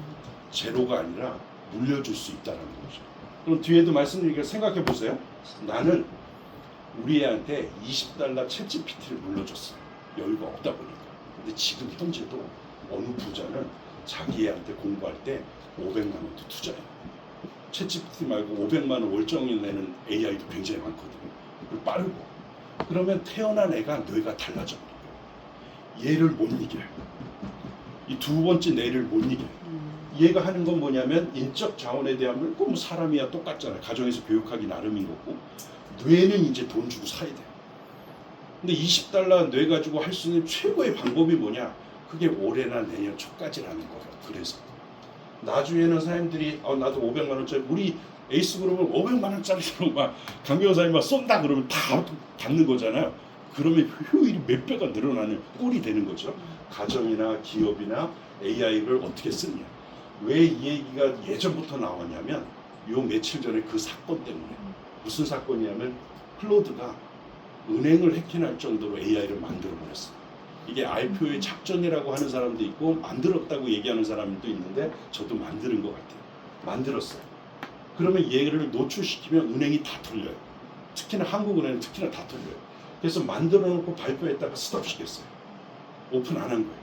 A: 제로가 아니라 물려줄 수 있다는 거죠. 그럼 뒤에도 말씀드리니까 생각해 보세요. 나는 우리 애한테 $20 챗GPT를 물려줬어요. 여유가 없다 보니까. 근데 지금 현재도 어느 부자는 자기 애한테 공부할 때 500만 원도 투자해요. 챗GPT 말고 500만 원 월정이 내는 AI도 굉장히 많거든요. 그리고 빠르고. 그러면 태어난 애가 뇌가 달라져 버려요. 얘를 못 이겨요. 이 두 번째 뇌를 못 이겨요. 얘가 하는 건 뭐냐면 인적 자원에 대한 뭐 사람이야 똑같잖아요. 가정에서 교육하기 나름인 거고 뇌는 이제 돈 주고 사야 돼요. 근데 $20 뇌 가지고 할 수 있는 최고의 방법이 뭐냐? 그게 올해나 내년 초까지라는 거예요. 그래서 나중에는 사람들이 나도 500만 원짜리 우리 에이스그룹은 500만 원짜리로 막 강 변호사님 막 쏜다 그러면 다 받는 거잖아요. 그러면 효율이 몇 배가 늘어나는 꼴이 되는 거죠. 가정이나 기업이나 AI를 어떻게 쓰느냐. 왜 이 얘기가 예전부터 나왔냐면 요 며칠 전에 그 사건 때문에 무슨 사건이냐면 클로드가 은행을 해킹할 정도로 AI를 만들어 버렸어요. 이게 IPO의 작전이라고 하는 사람도 있고 만들었다고 얘기하는 사람도 있는데 저도 만드는 것 같아요. 만들었어요. 그러면 얘를 노출시키면 은행이 다 털려요. 특히나 한국은행은 특히나 다 털려요. 그래서 만들어 놓고 발표했다가 스톱시켰어요. 오픈 안 한 거예요.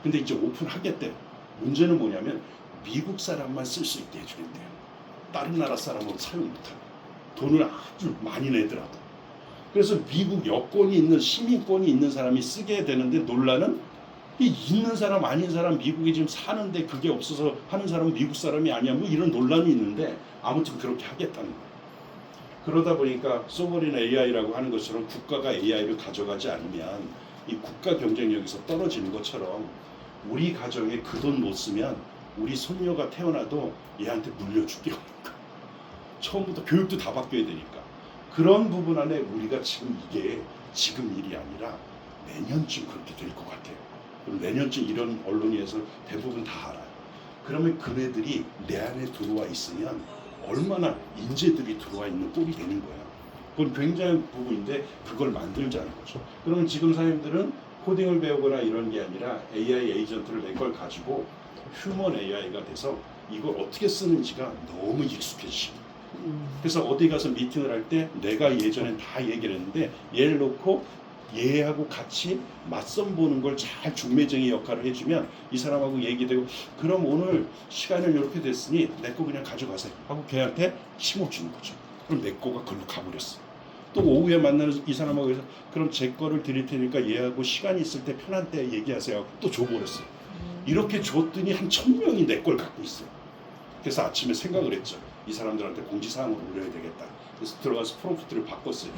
A: 근데 이제 오픈하겠대요. 문제는 뭐냐면 미국 사람만 쓸 수 있게 해주겠대요. 다른 나라 사람은 사용 못하고 돈을 아주 많이 내더라도. 그래서 미국 여권이 있는 시민권이 있는 사람이 쓰게 되는데 논란은 이 있는 사람 아닌 사람 미국에 지금 사는데 그게 없어서 하는 사람은 미국 사람이 아니야 뭐 이런 논란이 있는데 아무튼 그렇게 하겠다는 거예요. 그러다 보니까 소버린 AI라고 하는 것처럼 국가가 AI를 가져가지 않으면 이 국가 경쟁력에서 떨어지는 것처럼 우리 가정에 그 돈 못 쓰면 우리 손녀가 태어나도 얘한테 물려줄게요. 처음부터 교육도 다 바뀌어야 되니까. 그런 부분 안에 우리가 이게 지금 일이 아니라 내년쯤 그렇게 될 것 같아요. 그럼 내년쯤 이런 언론에서 대부분 다 알아요. 그러면 그네들이 내 안에 들어와 있으면 얼마나 인재들이 들어와 있는 꼴이 되는 거야. 그건 굉장한 부분인데 그걸 만들자는 거죠. 그러면 지금 사람들은 코딩을 배우거나 이런 게 아니라 AI 에이전트를 내 걸 가지고 휴먼 AI가 돼서 이걸 어떻게 쓰는지가 너무 익숙해지시고 그래서 어디 가서 미팅을 할 때 내가 예전엔 다 얘기를 했는데 얘를 놓고 얘하고 같이 맞선 보는 걸 잘 중매쟁이 역할을 해주면 이 사람하고 얘기되고 그럼 오늘 시간을 이렇게 됐으니 내 거 그냥 가져가세요 하고 걔한테 심어주는 거죠. 그럼 내 거가 글로 가버렸어. 또 오후에 만나는 이 사람하고 해서 그럼 제 거를 드릴 테니까 얘하고 시간이 있을 때 편한 때 얘기하세요 하고 또 줘버렸어요. 이렇게 줬더니 한 1000명이 내 걸 갖고 있어요. 그래서 아침에 생각을 했죠. 이 사람들한테 공지사항을 올려야 되겠다. 그래서 들어가서 프롬프트를 바꿨어요.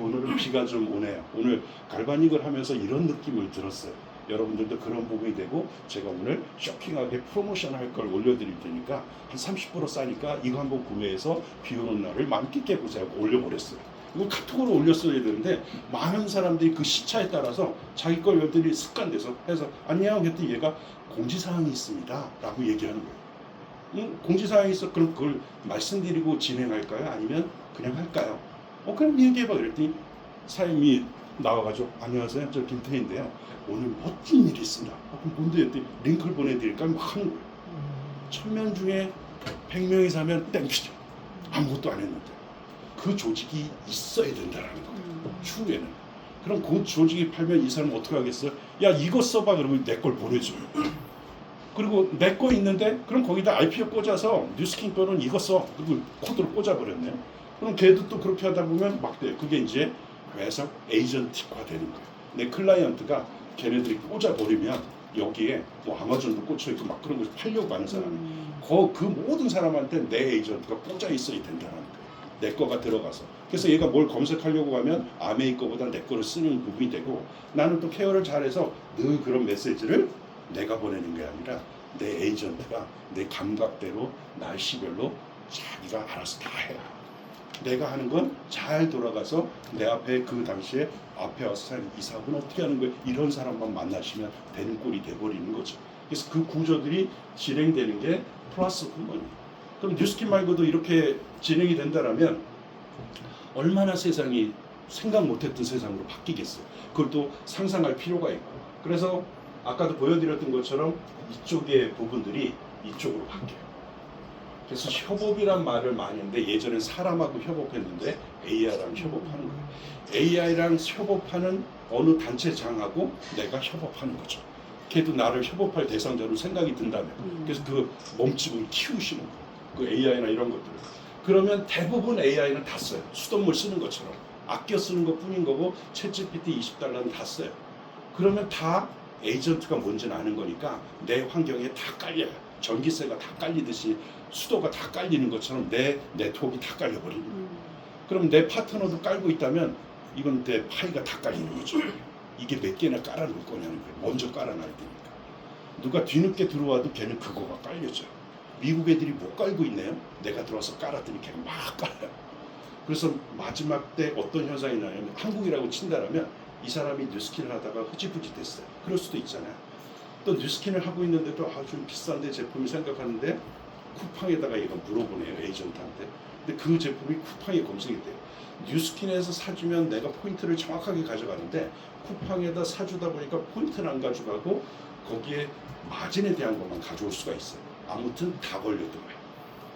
A: 오늘은 비가 좀 오네요. 오늘 갈바닉을 하면서 이런 느낌을 들었어요. 여러분들도 그런 부분이 되고 제가 오늘 쇼킹하게 프로모션 할 걸 올려드릴 테니까 한 30% 싸니까 이거 한번 구매해서 비 오는 날을 만끽해보자 하고 올려버렸어요. 이거 카톡으로 올렸어야 되는데 많은 사람들이 그 시차에 따라서 자기 걸 열들이 습관돼서 해서 안녕 했더니 얘가 공지사항이 있습니다 라고 얘기하는 거예요. 공지사항이 있어. 그럼 그걸 말씀드리고 진행할까요? 아니면 그냥 할까요? 그럼 얘기해봐. 그랬더니 사장님이 나와가지고 안녕하세요. 저 김태희인데요. 오늘 멋진 일이 있습니다. 그럼 뭔데? 했더니 링크를 보내드릴까요? 막 하는 거예요. 1000명 중에 100명이 사면 땡큐죠. 아무것도 안 했는데. 그 조직이 있어야 된다는 거예요. 추후에는. 그럼 그 조직이 팔면 이 사람은 어떻게 하겠어요? 야 이거 써봐. 그러면 내 걸 보내줘요. 그리고 내 거 있는데 그럼 거기다 IPO 꽂아서 뉴스킹 거는 이거 써. 그리고 코드를 꽂아버렸네요. 그럼 걔도 또 그렇게 하다 보면 막 돼요. 그게 이제 회사 에이전트화 되는 거예요. 내 클라이언트가 걔네들이 꽂아버리면 여기에 뭐 아마존도 꽂혀있고 막 그런 걸 팔려고 하는 사람이 그 모든 사람한테 내 에이전트가 꽂아 있어야 된다는 거예요. 내 거가 들어가서. 그래서 얘가 뭘 검색하려고 하면 아메이 거보다 내 거를 쓰는 부분이 되고 나는 또 케어를 잘해서 늘 그런 메시지를 내가 보내는 게 아니라 내 에이전트가 내 감각대로 날씨별로 자기가 알아서 다 해요. 내가 하는 건 잘 돌아가서 내 앞에 그 당시에 앞에 와서 이 사업은 어떻게 하는 거예요? 이런 사람만 만나시면 되는 꼴이 돼버리는 거죠. 그래서 그 구조들이 진행되는 게 플러스 후원이에요. 그럼 뉴스킨 말고도 이렇게 진행이 된다면 얼마나 세상이 생각 못했던 세상으로 바뀌겠어요. 그걸 또 상상할 필요가 있고 그래서 아까도 보여드렸던 것처럼 이쪽의 부분들이 이쪽으로 바뀌어요. 그래서 협업이란 말을 많이 했는데 예전엔 사람하고 협업했는데 AI랑 협업하는 거예요. AI랑 협업하는 어느 단체장하고 내가 협업하는 거죠. 걔도 나를 협업할 대상자로 생각이 든다면 그래서 그 몸집을 키우시는 거예요. 그 AI나 이런 것들을. 그러면 대부분 AI는 다 써요. 수돗물 쓰는 것처럼. 아껴 쓰는 것 뿐인 거고 챗GPT $20는 다 써요. 그러면 다 에이전트가 뭔지는 아는 거니까 내 환경에 다 깔려요. 전기세가 다 깔리듯이 수도가 다 깔리는 것처럼 내 네트워크가 다 깔려버리는 거예요. 그럼 내 파트너도 깔고 있다면 이건 내 파이가 다 깔리는 거죠. 이게 몇 개나 깔아놓을 거냐는 거예요. 먼저 깔아놔야 되니까. 누가 뒤늦게 들어와도 걔는 그거가 깔려져. 미국 애들이 못 깔고 있네요. 내가 들어와서 깔았더니 걔는 막 깔아요. 그래서 마지막 때 어떤 현상이 나냐면 한국이라고 친다라면 이 사람이 뉴스킨을 하다가 흐지부지 됐어요. 그럴 수도 있잖아요. 또 뉴스킨을 하고 있는데도 좀 비싼데 제품을 생각하는데 쿠팡에다가 얘가 물어보네요. 에이전트한테. 근데 그 제품이 쿠팡에 검색이 돼요. 뉴스킨에서 사주면 내가 포인트를 정확하게 가져가는데 쿠팡에다 사주다 보니까 포인트를 안 가져가고 거기에 마진에 대한 것만 가져올 수가 있어요. 아무튼 다 걸려들어요.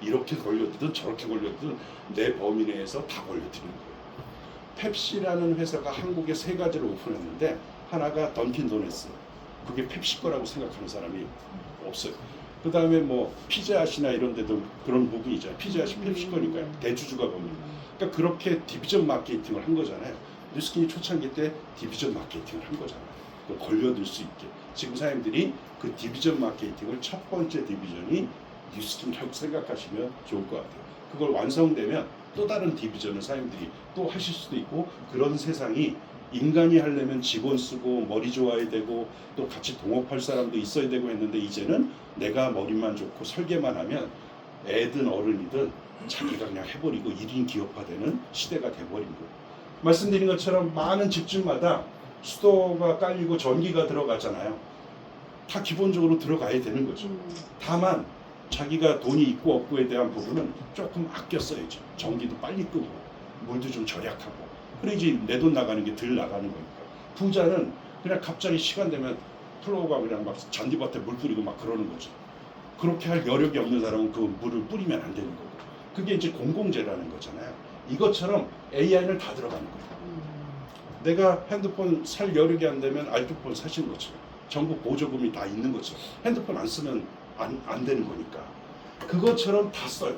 A: 이렇게 걸려들든 저렇게 걸려들든 내 범위 내에서 다 걸려드는 거예요. 펩시라는 회사가 한국에 3가지를 오픈했는데 하나가 던킨 도너츠. 그게 펩시 거라고 생각하는 사람이 없어요. 그 다음에 뭐 피자앗이나 이런 데도 그런 부분이 있잖아요. 피자앗이 펩시 거니까요. 대주주가 겁니다. 그러니까 그렇게 디비전 마케팅을 한 거잖아요. 뉴스킨이 초창기 때 디비전 마케팅을 한 거잖아요. 그걸 걸려들 수 있게. 지금 사람들이 그 디비전 마케팅을 첫 번째 디비전이 뉴스킨이라고 생각하시면 좋을 것 같아요. 그걸 완성되면 또 다른 디비전을 사람들이 또 하실 수도 있고 그런 세상이 인간이 하려면 직원 쓰고 머리 좋아야 되고 또 같이 동업할 사람도 있어야 되고 했는데 이제는 내가 머리만 좋고 설계만 하면 애든 어른이든 자기가 그냥 해버리고 1인 기업화되는 시대가 돼버린 거예요. 말씀드린 것처럼 많은 집집마다 수도가 깔리고 전기가 들어가잖아요. 다 기본적으로 들어가야 되는 거죠. 다만 자기가 돈이 있고 없고에 대한 부분은 조금 아껴 써야죠. 전기도 빨리 끄고 물도 좀 절약하고 그래야지 내 돈 나가는 게 덜 나가는 거니까. 부자는 그냥 갑자기 시간 되면 플로우가 그냥 막 잔디밭에 물 뿌리고 막 그러는 거죠. 그렇게 할 여력이 없는 사람은 그 물을 뿌리면 안 되는 거고 그게 이제 공공재라는 거잖아요. 이것처럼 AI는 다 들어가는 거예요. 내가 핸드폰 살 여력이 안 되면 아이폰 사시는 것처럼 전부 보조금이 다 있는 것처럼 핸드폰 안 쓰면 안 되는 거니까 그것처럼 다 써요.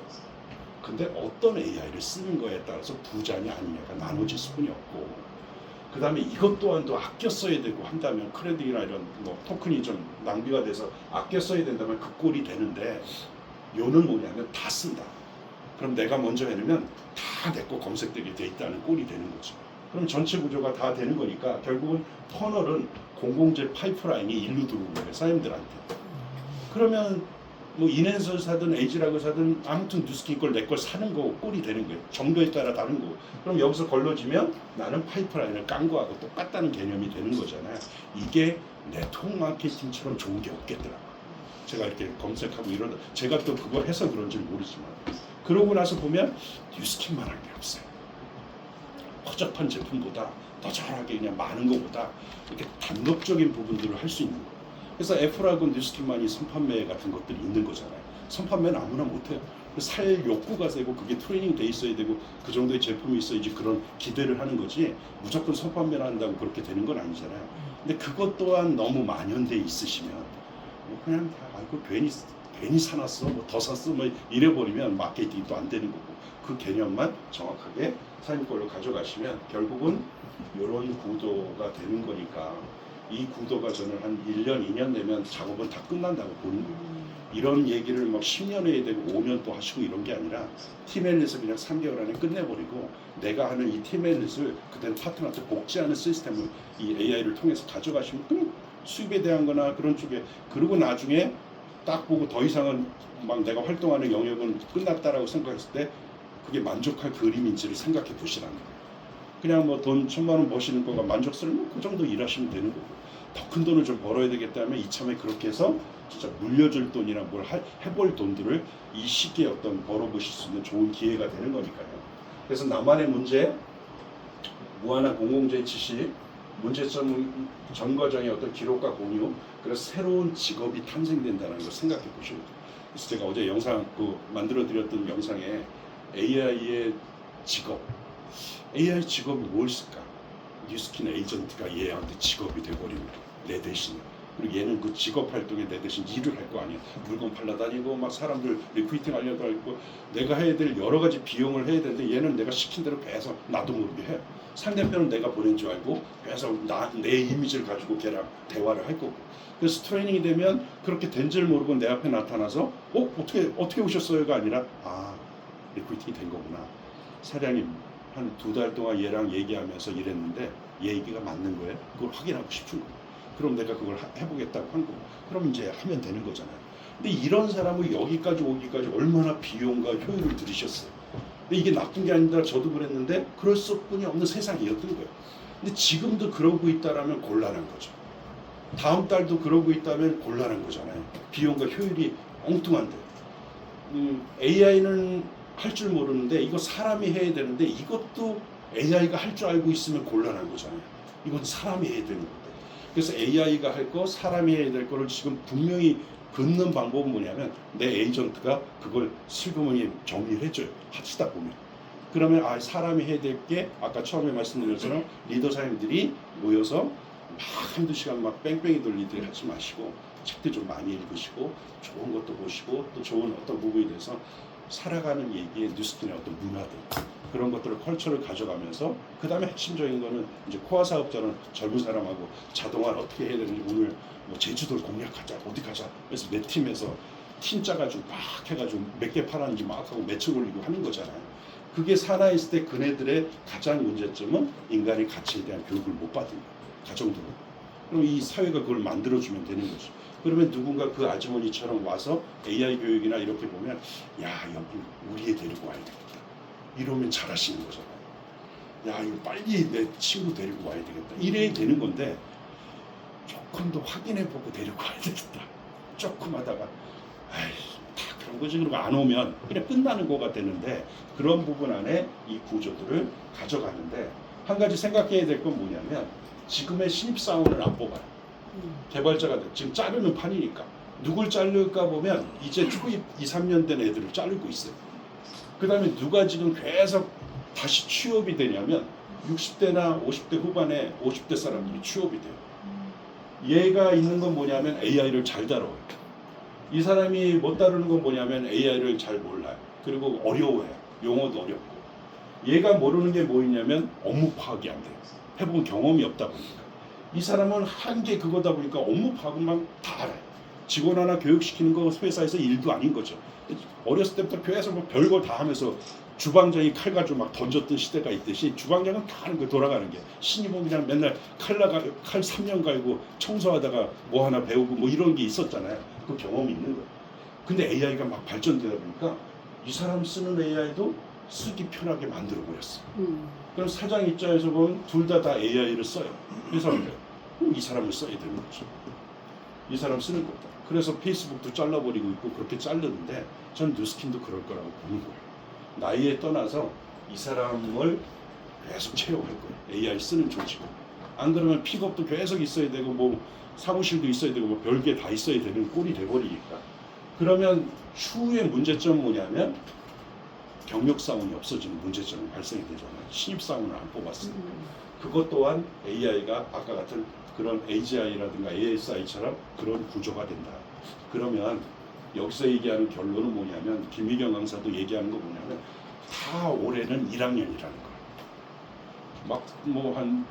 A: 근데 어떤 AI를 쓰는 거에 따라서 부자냐 아니냐가 나눠질 수뿐이 없고, 그 다음에 이것 또한도 아껴 써야 되고 한다면 크레딧이나 이런 뭐 토큰이 좀 낭비가 돼서 아껴 써야 된다면 그 꼴이 되는데, 요는 뭐냐면 다 쓴다. 그럼 내가 먼저 해놓으면 다 내 거 검색되게 돼 있다는 꼴이 되는 거죠. 그럼 전체 구조가 다 되는 거니까 결국은 터널은 공공재 파이프라인이 일로 들어오는 거예요, 사람들한테. 그러면 뭐 인앤서 사든 에이지라고 사든 아무튼 뉴스킨 걸 내 걸 사는 거 꼴이 되는 거예요. 정도에 따라 다른 거. 그럼 여기서 걸러지면 나는 파이프라인을 깐 거하고 똑같다는 개념이 되는 거잖아요. 이게 네트워크 마케팅처럼 좋은 게 없겠더라고요. 제가 이렇게 검색하고 이러다 제가 또 그걸 해서 그런지 모르지만, 그러고 나서 보면 뉴스킨만 할 게 없어요. 허접한 제품보다 더 잘하게 그냥 많은 것보다 이렇게 단독적인 부분들을 할 수 있는 거. 그래서 애플하고 뉴스킨만이 선판매 같은 것들이 있는 거잖아요. 선판매는 아무나 못해요. 살 욕구가 세고 그게 트레이닝 돼 있어야 되고 그 정도의 제품이 있어야지 그런 기대를 하는 거지, 무조건 선판매를 한다고 그렇게 되는 건 아니잖아요. 근데 그것 또한 너무 만연돼 있으시면 뭐 그냥 아이고 괜히 사놨어, 뭐 더 샀어, 뭐 이래버리면 마케팅이 또 안 되는 거고, 그 개념만 정확하게 사장님 걸로 가져가시면 결국은 이런 구도가 되는 거니까, 이 구도가 저는 한 1년, 2년 내면 작업은 다 끝난다고 보는 거예요. 이런 얘기를 막 10년 해야 되고 5년 또 하시고 이런 게 아니라 팀앤릿을 그냥 3개월 안에 끝내버리고, 내가 하는 이 팀앤릿을 그때는 파트너한테 복제하는 시스템을 이 AI를 통해서 가져가시면 그냥 수입에 대한 거나 그런 쪽에, 그리고 나중에 딱 보고 더 이상은 막 내가 활동하는 영역은 끝났다라고 생각했을 때 그게 만족할 그림인지를 생각해 보시라는 거예요. 그냥 뭐 돈 1,000만 원 버시는 거가 만족스러우면 그 정도 일하시면 되는 거고, 더 큰 돈을 좀 벌어야 되겠다면 이참에 그렇게 해서 진짜 물려줄 돈이나 뭘 해볼 돈들을 이 시기에 어떤 벌어보실 수 있는 좋은 기회가 되는 거니까요. 그래서 나만의 문제, 무한한 공공재 지식, 문제점 전과정의 어떤 기록과 공유, 그래서 새로운 직업이 탄생된다는 걸 생각해 보시면 돼요. 그래서 제가 어제 영상 만들어 드렸던 영상에 AI의 직업, AI 직업이 무엇일까? 뉴스킨 에이전트가 얘한테 직업이 돼버리는 거야, 내 대신. 그리고 얘는 그 직업 활동에 내 대신 일을 할 거 아니야. 물건 팔러 다니고 막 사람들 리크루팅 하려고 하고 내가 해야 될 여러 가지 비용을 해야 되는데, 얘는 내가 시킨 대로 계속 나도 모르게 해. 상대편은 내가 보낸 줄 알고 계속 내 이미지를 가지고 걔랑 대화를 할 거고. 그래서 트레이닝이 되면 그렇게 된 줄 모르고 내 앞에 나타나서 어떻게 오셨어요가 아니라, 리크루팅이 된 거구나. 사장님 한 2달 동안 얘랑 얘기하면서 일했는데 얘 얘기가 맞는 거예요. 그걸 확인하고 싶은 거예요. 그럼 내가 그걸 해보겠다고 한 거고, 그럼 이제 하면 되는 거잖아요. 근데 이런 사람은 여기까지 오기까지 얼마나 비용과 효율을 들이셨어요. 근데 이게 나쁜 게 아니라 저도 그랬는데 그럴 수뿐이 없는 세상이었던 거예요. 근데 지금도 그러고 있다라면 곤란한 거죠. 다음 달도 그러고 있다면 곤란한 거잖아요. 비용과 효율이 엉뚱한데. AI는 할 줄 모르는데 이거 사람이 해야 되는데, 이것도 AI가 할 줄 알고 있으면 곤란한 거잖아요. 이건 사람이 해야 되는 건데. 그래서 AI가 할 거, 사람이 해야 될 거를 지금 분명히 긋는 방법은 뭐냐면, 내 에이전트가 그걸 슬그머니 정리를 해줘요. 하시다 보면. 그러면 사람이 해야 될 게 아까 처음에 말씀드린 것처럼 리더 사님들이 모여서 막 한두 시간 막 뺑뺑이 돌리듯이 하지 마시고 책도 좀 많이 읽으시고 좋은 것도 보시고 또 좋은 어떤 부분에 대해서 살아가는 얘기의 뉴스킨의 어떤 문화들, 그런 것들을 컬처를 가져가면서, 그 다음에 핵심적인 거는 이제 코어 사업자는 젊은 사람하고 자동화를 어떻게 해야 되는지, 오늘 뭐 제주도를 공략하자, 어디 가자, 그래서 내 팀에서 팀 짜가지고 막 해가지고 몇 개 팔았는지 막 하고 매출 올리고 하는 거잖아요. 그게 살아있을 때 그네들의 가장 문제점은 인간의 가치에 대한 교육을 못 받은 거예요, 가정들은. 그럼 이 사회가 그걸 만들어주면 되는 거죠. 그러면 누군가 그 아주머니처럼 와서 AI 교육이나 이렇게 보면, 야, 여기 우리 애 데리고 와야 되겠다, 이러면 잘하시는 거잖아요. 야, 이거 빨리 내 친구 데리고 와야 되겠다, 이래야 되는 건데, 조금 더 확인해보고 데리고 와야 되겠다, 조금 하다가 다 그런 거지, 그리고 안 오면 그냥 끝나는 거가 되는데, 그런 부분 안에 이 구조들을 가져가는데, 한 가지 생각해야 될 건 뭐냐면, 지금의 신입사원을 안 뽑아요. 개발자가 지금 자르는 판이니까. 누굴 자를까 보면 이제 초입 2, 3년 된 애들을 자르고 있어요. 그 다음에 누가 지금 계속 다시 취업이 되냐면 60대나 50대 후반에 50대 사람들이 취업이 돼요. 얘가 있는 건 뭐냐면 AI를 잘 다뤄요. 이 사람이 못 다루는 건 뭐냐면 AI를 잘 몰라요. 그리고 어려워해요. 용어도 어렵고. 얘가 모르는 게 뭐 있냐면 업무 파악이 안 돼요. 해본 경험이 없다 보니까. 이 사람은 한계 그거다 보니까 업무 파악만 다 알아요. 직원 하나 교육시키는 거 회사에서 일도 아닌 거죠. 어렸을 때부터 계속 뭐 별걸 다 하면서 주방장이 칼 가지고 막 던졌던 시대가 있듯이 주방장은 다 하는 거 돌아가는 게 신입은 그냥 맨날 칼 3년 갈고 청소하다가 뭐 하나 배우고 뭐 이런 게 있었잖아요. 그 경험이 있는 거예요. 근데 AI가 막 발전되다 보니까 이 사람 쓰는 AI도 쓰기 편하게 만들어 버렸어. 그럼 사장 입장에서 보면 둘 다 AI를 써요. 그래서 이 사람을 써야 되는 거죠. 이 사람 쓰는 거다. 그래서 페이스북도 잘라버리고 있고 그렇게 자르는데 전 뉴스킨도 그럴 거라고 보는 거예요. 나이에 떠나서 이 사람을 계속 채용할 거예요. AI 쓰는 조직을. 안 그러면 픽업도 계속 있어야 되고 뭐 사무실도 있어야 되고 뭐 별게 다 있어야 되는 꼴이 돼버리니까. 그러면 추후의 문제점은 뭐냐면 경력 사원이 없어지는 문제점이 발생이 되잖아요. 신입 사원을 안 뽑았으니까. 그것 또한 AI가 아까 같은 그런 AGI라든가 ASI처럼 그런 구조가 된다. 그러면 여기서 얘기하는 결론은 뭐냐면 김희경 강사도 얘기하는 거 뭐냐면 다 올해는 1학년이라는 거예요. 막 뭐 한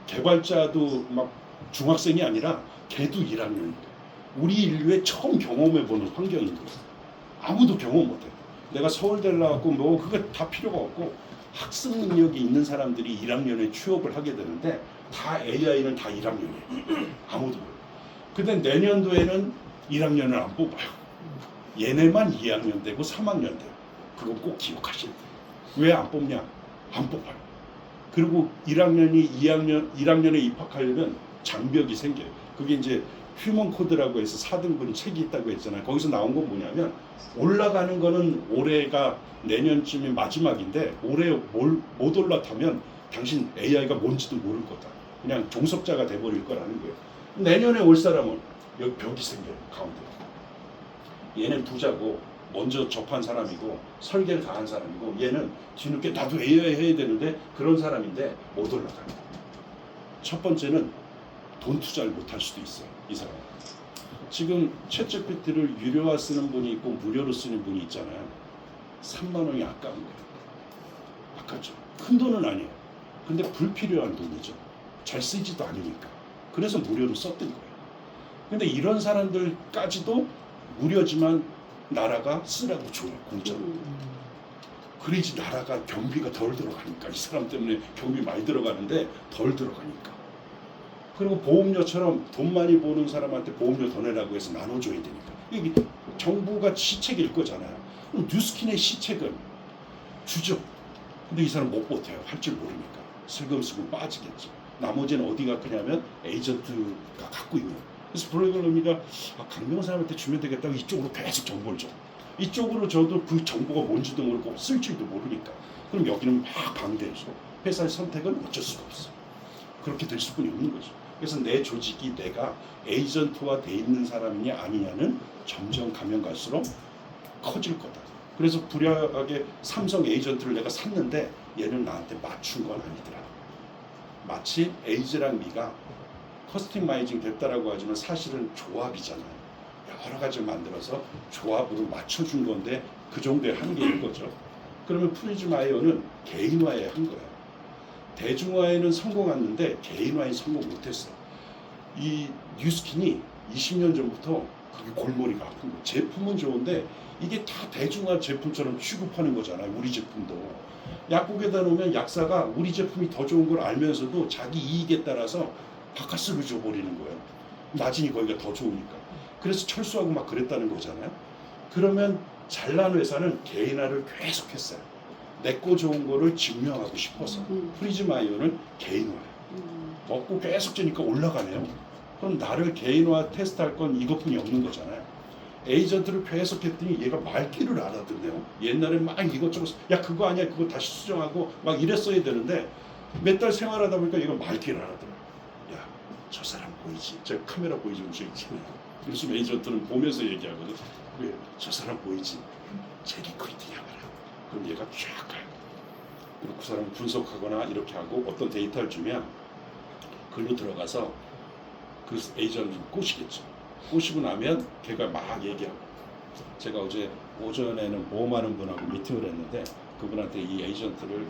A: 개발자도 막 중학생이 아니라 걔도 1학년이에요. 우리 인류에 처음 경험해보는 환경인 거예요. 아무도 경험 못해. 내가 서울대 나왔고 뭐 그게 다 필요가 없고 학습 능력이 있는 사람들이 1학년에 취업을 하게 되는데 다 AI는 다 1학년이에요. 아무도 몰라요. 근데 내년도에는 1학년을 안 뽑아요. 얘네만 2학년 되고 3학년 돼요. 그거 꼭 기억하셔야 돼요. 왜 안 뽑냐? 안 뽑아요. 그리고 1학년에 입학하려면 장벽이 생겨요. 그게 이제 휴먼 코드라고 해서 4등분 책이 있다고 했잖아요. 거기서 나온 건 뭐냐면 올라가는 거는 올해가 내년쯤이 마지막인데 올해 못 올라타면 당신 AI가 뭔지도 모를 거다. 그냥 종속자가 돼버릴 거라는 거예요. 내년에 올 사람은 여기 벽이 생겨요. 가운데. 얘는 부자고 먼저 접한 사람이고 설계를 다 한 사람이고 얘는 뒤늦게 나도 AI 해야 되는데 그런 사람인데 못 올라가요. 첫 번째는 돈 투자를 못할 수도 있어요. 이 사람. 지금 챗GPT를 유료화 쓰는 분이 있고 무료로 쓰는 분이 있잖아요. 3만 원이 아까운 거예요. 아깝죠. 큰 돈은 아니에요. 근데 불필요한 돈이죠. 잘 쓰지도 않으니까. 그래서 무료로 썼던 거예요. 근데 이런 사람들까지도 무료지만 나라가 쓰라고 줘요. 공짜로. 그래야지 나라가 경비가 덜 들어가니까. 이 사람 때문에 경비 많이 들어가는데 덜 들어가니까. 그리고 보험료처럼 돈 많이 버는 사람한테 보험료 더 내라고 해서 나눠줘야 되니까. 이게 정부가 시책일 거잖아요. 그럼 뉴스킨의 시책은 주죠. 근데 이 사람 못 버텨요. 할 줄 모르니까. 슬금슬금 빠지겠죠. 나머지는 어디가 그냐면 에이전트가 갖고 있는. 그래서 브레이글러미가 강명사람한테 주면 되겠다고 이쪽으로 계속 정보를 줘. 이쪽으로 줘도 그 정보가 뭔지도 모르고 쓸 줄도 모르니까. 그럼 여기는 막 방대해서 회사의 선택은 어쩔 수가 없어. 그렇게 될 수뿐이 없는 거죠. 그래서 내 조직이 내가 에이전트화 돼 있는 사람이냐 아니냐는 점점 가면 갈수록 커질 거다. 그래서 불리하게 삼성 에이전트를 내가 샀는데 얘는 나한테 맞춘 건 아니더라. 마치 에이즈랑 미가 커스터마이징 됐다라고 하지만 사실은 조합이잖아요. 여러 가지를 만들어서 조합으로 맞춰준 건데 그 정도의 한계일 거죠. 그러면 프리즈마이어는 개인화에 한 거예요. 대중화에는 성공했는데 개인화에 성공 못했어요. 이 뉴스킨이 20년 전부터 그게 골머리가 아픈 거예요. 제품은 좋은데 이게 다 대중화 제품처럼 취급하는 거잖아요. 우리 제품도. 약국에다 놓으면 약사가 우리 제품이 더 좋은 걸 알면서도 자기 이익에 따라서 바카스를 줘버리는 거예요. 마진이 거기가 더 좋으니까. 그래서 철수하고 막 그랬다는 거잖아요. 그러면 잘난 회사는 개인화를 계속 했어요. 내 거 좋은 거를 증명하고 싶어서. 프리즈마이어는 개인화예요. 먹고 계속 주니까 올라가네요. 그럼 나를 개인화 테스트할 건 이것뿐이 없는 거잖아요. 에이전트를 계속 했더니 얘가 말귀를 알아듣네요. 옛날에 막 이것저것 야 그거 아니야 그거 다시 수정하고 막 이랬어야 되는데 몇 달 생활하다 보니까 얘가 말귀를 알아들어요. 야 저 사람 보이지? 저 카메라 보이지? 저 있잖아요. 요즘 에이전트는 보면서 얘기하거든. 왜? 저 사람 보이지? 제 리크루팅 해봐라. 그럼 얘가 쫙 가요. 그리고 그 사람을 분석하거나 이렇게 하고 어떤 데이터를 주면 글로 들어가서 그 에이전트를 꼬시겠죠. 꼬시고 나면 걔가 막 얘기하고, 제가 어제 오전에는 보험하는 분하고 미팅을 했는데 그분한테 이 에이전트를,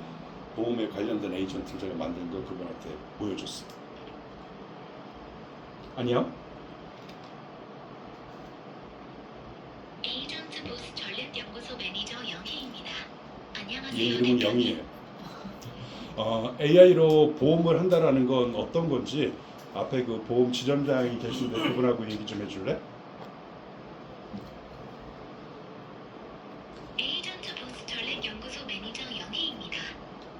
A: 보험에 관련된 에이전트를 제가 만든 거 그분한테 보여줬어요. 아니요?
B: 에이전트 보스 전략연구소 매니저 영희입니다. 안녕하세요.
A: 얘 이름은
B: 대표님.
A: 영이에요. AI로 보험을 한다라는 건 어떤 건지 앞에 그 보험 지점장이 계신데 그분하고 얘기 좀 해줄래?
B: 에이전트 보스 전략연구소 매니저 영희입니다.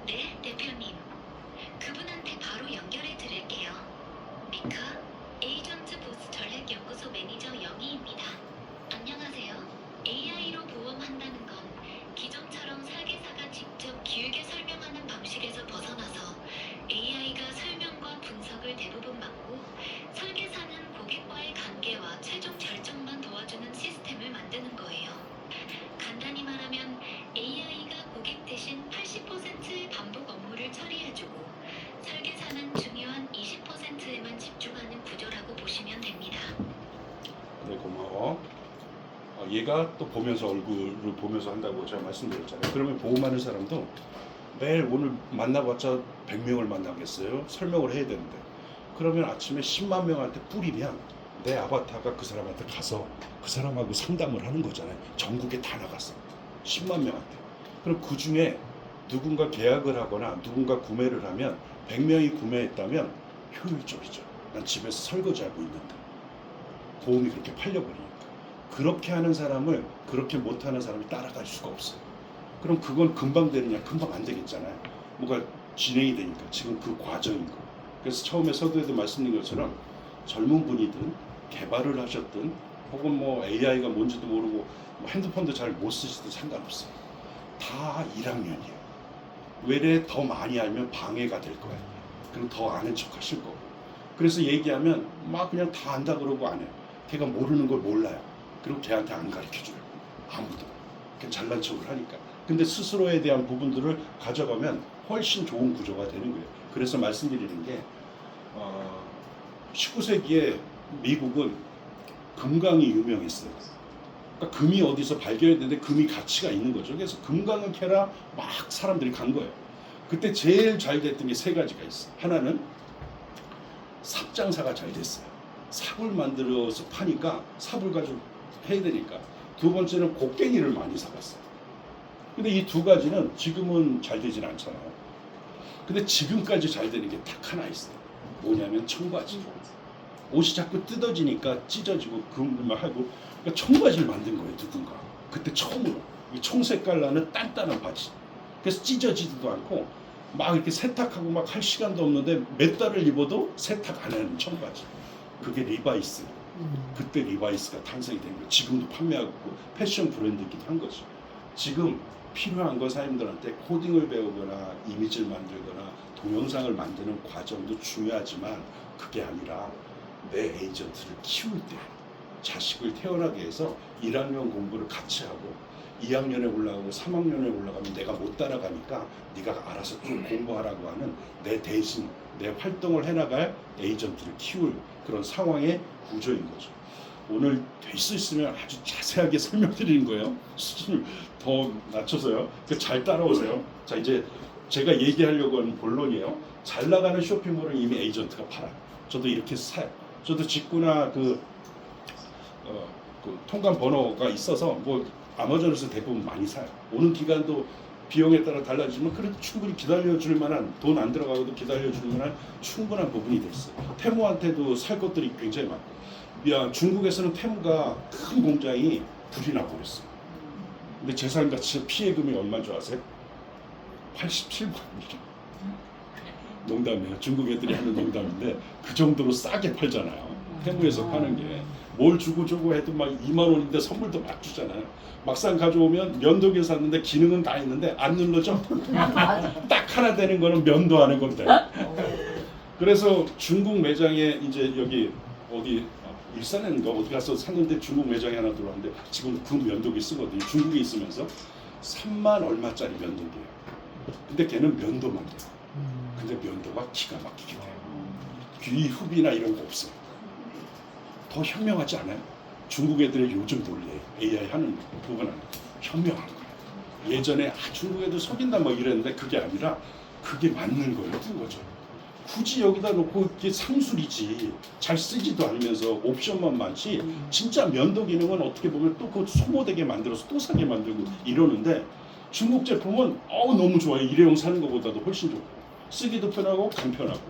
B: 네, 대표님. 그분한테 바로 연결해 드릴게요. 미카, 에이전트 보스 전략연구소 매니저 영희입니다. 안녕하세요. AI로 보험한다는 건 기존처럼 설계사가 직접 길게 설명하는 방식에서 벗어나서 AI가 설명과 분석을 대부분 맡고 설계사는 고객과의 관계와 최종 결정만 도와주는 시스템을 만드는 거예요. 간단히 말하면 AI가 고객 대신 80%의 반복 업무를 처리해주고 설계사는 중요한 20%에만 집중하는 구조라고 보시면 됩니다.
A: 네, 고마워. 얘가 또 보면서 얼굴을 보면서 한다고 제가 말씀드렸잖아요. 그러면 보험하는 사람도 매일 오늘 만나봤자 100명을 만나겠어요? 설명을 해야 되는데, 그러면 아침에 10만 명한테 뿌리면 내 아바타가 그 사람한테 가서 그 사람하고 상담을 하는 거잖아요. 전국에 다 나갔어. 10만 명한테. 그럼 그 중에 누군가 계약을 하거나 누군가 구매를 하면 100명이 구매했다면 효율적이죠. 난 집에서 설거지하고 있는데 보험이 그렇게 팔려버리니까. 그렇게 하는 사람을 그렇게 못하는 사람이 따라갈 수가 없어요. 그럼 그건 금방 되느냐? 금방 안 되겠잖아요. 뭐가 진행이 되니까. 지금 그 과정인 거. 그래서 처음에 서두에도 말씀드린 것처럼 젊은 분이든 개발을 하셨든 혹은 뭐 AI가 뭔지도 모르고 뭐 핸드폰도 잘 못 쓰시든 상관없어요. 다 1학년이에요. 외래 더 많이 알면 방해가 될 거예요. 그럼 더 아는 척 하실 거고. 그래서 얘기하면 막 그냥 다 안다 그러고 안 해요. 걔가 모르는 걸 몰라요. 그리고 걔한테 안 가르쳐줘요. 아무도. 그냥 잘난 척을 하니까. 근데 스스로에 대한 부분들을 가져가면 훨씬 좋은 구조가 되는 거예요. 그래서 말씀드리는 게 19세기에 미국은 금강이 유명했어요. 그러니까 금이 어디서 발견했는데 금이 가치가 있는 거죠. 그래서 금강을 캐라 막 사람들이 간 거예요. 그때 제일 잘 됐던 게 세 가지가 있어요. 하나는 삽장사가 잘 됐어요. 삽을 만들어서 파니까 삽을 가지고 해야 되니까. 두 번째는 곡괭이를 많이 사갔어요. 근데 이 두 가지는 지금은 잘 되진 않잖아요. 근데 지금까지 잘 되는 게 딱 하나 있어요. 뭐냐면 청바지. 옷이 자꾸 뜯어지니까 찢어지고 그만 하고, 그러니까 청바지를 만든 거예요, 누군가. 그때 처음으로. 이 청색깔 나는 단단한 바지. 그래서 찢어지지도 않고 막 이렇게 세탁하고 막 할 시간도 없는데 몇 달을 입어도 세탁 안 하는 청바지. 그게 리바이스. 그때 리바이스가 탄생이 된 거예요. 지금도 판매하고 패션 브랜드이긴 한 거죠. 지금 필요한 건 사람들한테 코딩을 배우거나 이미지를 만들거나 동영상을 만드는 과정도 중요하지만 그게 아니라 내 에이전트를 키울 때 자식을 태어나게 해서 1학년 공부를 같이 하고 2학년에 올라가고 3학년에 올라가면 내가 못 따라가니까 네가 알아서 좀 공부하라고 하는 내 대신 내 활동을 해나갈 에이전트를 키울 그런 상황의 구조인 거죠. 오늘 될 수 있으면 아주 자세하게 설명드리는 거예요. 수준을 더 낮춰서요. 잘 따라오세요. 자, 이제 제가 얘기하려고 하는 본론이에요. 잘 나가는 쇼핑몰은 이미 에이전트가 팔아요. 저도 이렇게 사요. 저도 직구나 그 통관 번호가 있어서 뭐 아마존에서 대부분 많이 사요. 오는 기간도 비용에 따라 달라지지만 그래도 충분히 기다려줄 만한, 돈 안 들어가고도 기다려줄 만한 충분한 부분이 됐어요. 테무한테도 살 것들이 굉장히 많고. 중국에서는 테무가 큰 공장이 불이 나버렸어요. 근데 재산가치 피해금이 얼마인 줄 아세요? 87만이죠. 농담이에요. 중국 애들이 하는 농담인데 그 정도로 싸게 팔잖아요. 테무에서 파는 게. 뭘 주고 해도 막 2만 원인데 선물도 막 주잖아요. 막상 가져오면 면도기 샀는데 기능은 다 있는데 안 눌러져. 딱 하나 되는 거는 면도 하는 건데. 그래서 중국 매장에 이제 여기 어디 일산인가 어디 가서 샀는데 중국 매장에 하나 들어왔는데 지금 그 면도기 쓰거든요. 중국에 있으면서. 3만 얼마짜리 면도기예요. 근데 걔는 면도만 돼요. 근데 면도가 기가 막히게 돼요. 귀 흡이나 이런 거 없어요. 더 현명하지 않아요? 중국 애들의 요즘 논리에 AI 하는 부분은 현명한 거예요. 예전에 중국 애들 속인다 뭐 이랬는데 그게 아니라 그게 맞는 거예요. 뜬 거죠. 굳이 여기다 놓고 이게 상술이지 잘 쓰지도 않으면서 옵션만 많지 진짜 면도 기능은 어떻게 보면 또 그거 소모되게 만들어서 또 사게 만들고 이러는데 중국 제품은 너무 좋아요. 일회용 사는 것보다도 훨씬 좋고 쓰기도 편하고 간편하고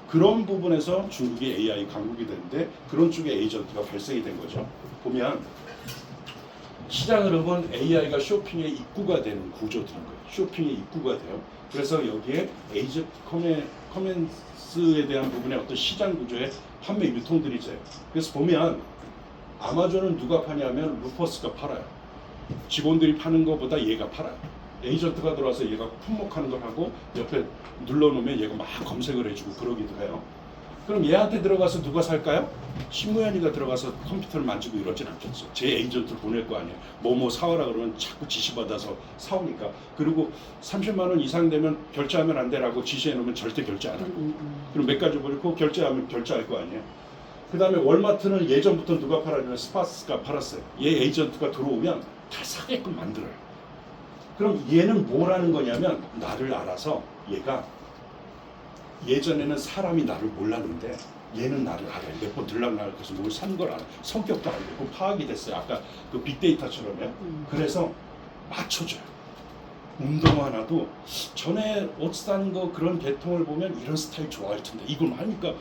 A: 그런 부분에서 중국이 AI 강국이 되는데 그런 쪽에 에이전트가 발생이 된 거죠. 보면 시장 흐름은 AI가 쇼핑의 입구가 되는 구조들인 거예요. 쇼핑의 입구가 돼요. 그래서 여기에 에이전 커맨스에 대한 부분의 어떤 시장 구조의 판매 유통들이 있어요. 그래서 보면 아마존은 누가 파냐면 루퍼스가 팔아요. 직원들이 파는 것보다 얘가 팔아요. 에이전트가 들어와서 얘가 품목하는 걸 하고 옆에 눌러놓으면 얘가 막 검색을 해주고 그러기도 해요. 그럼 얘한테 들어가서 누가 살까요? 신무현이가 들어가서 컴퓨터를 만지고 이러진 않겠죠. 제 에이전트를 보낼 거 아니에요. 뭐 사와라 그러면 자꾸 지시받아서 사오니까. 그리고 30만 원 이상 되면 결제하면 안 되라고 지시해놓으면 절대 결제 안 하고. 그럼 몇 가지 버리고 결제하면 결제할 거 아니에요. 그 다음에 월마트는 예전부터 누가 팔았냐면 스파스가 팔았어요. 얘 에이전트가 들어오면 다 사게끔 만들어요. 그럼 얘는 뭘 하는 거냐면 나를 알아서 얘가 예전에는 사람이 나를 몰랐는데 얘는 나를 알아요. 몇 번 들락날락해서 뭘 산 걸 알아요. 성격도 알고 파악이 됐어요. 아까 그 빅데이터처럼요. 그래서 맞춰줘요. 운동화 하나도 전에 옷 산 거 그런 계통을 보면 이런 스타일 좋아할 텐데 이걸 하니까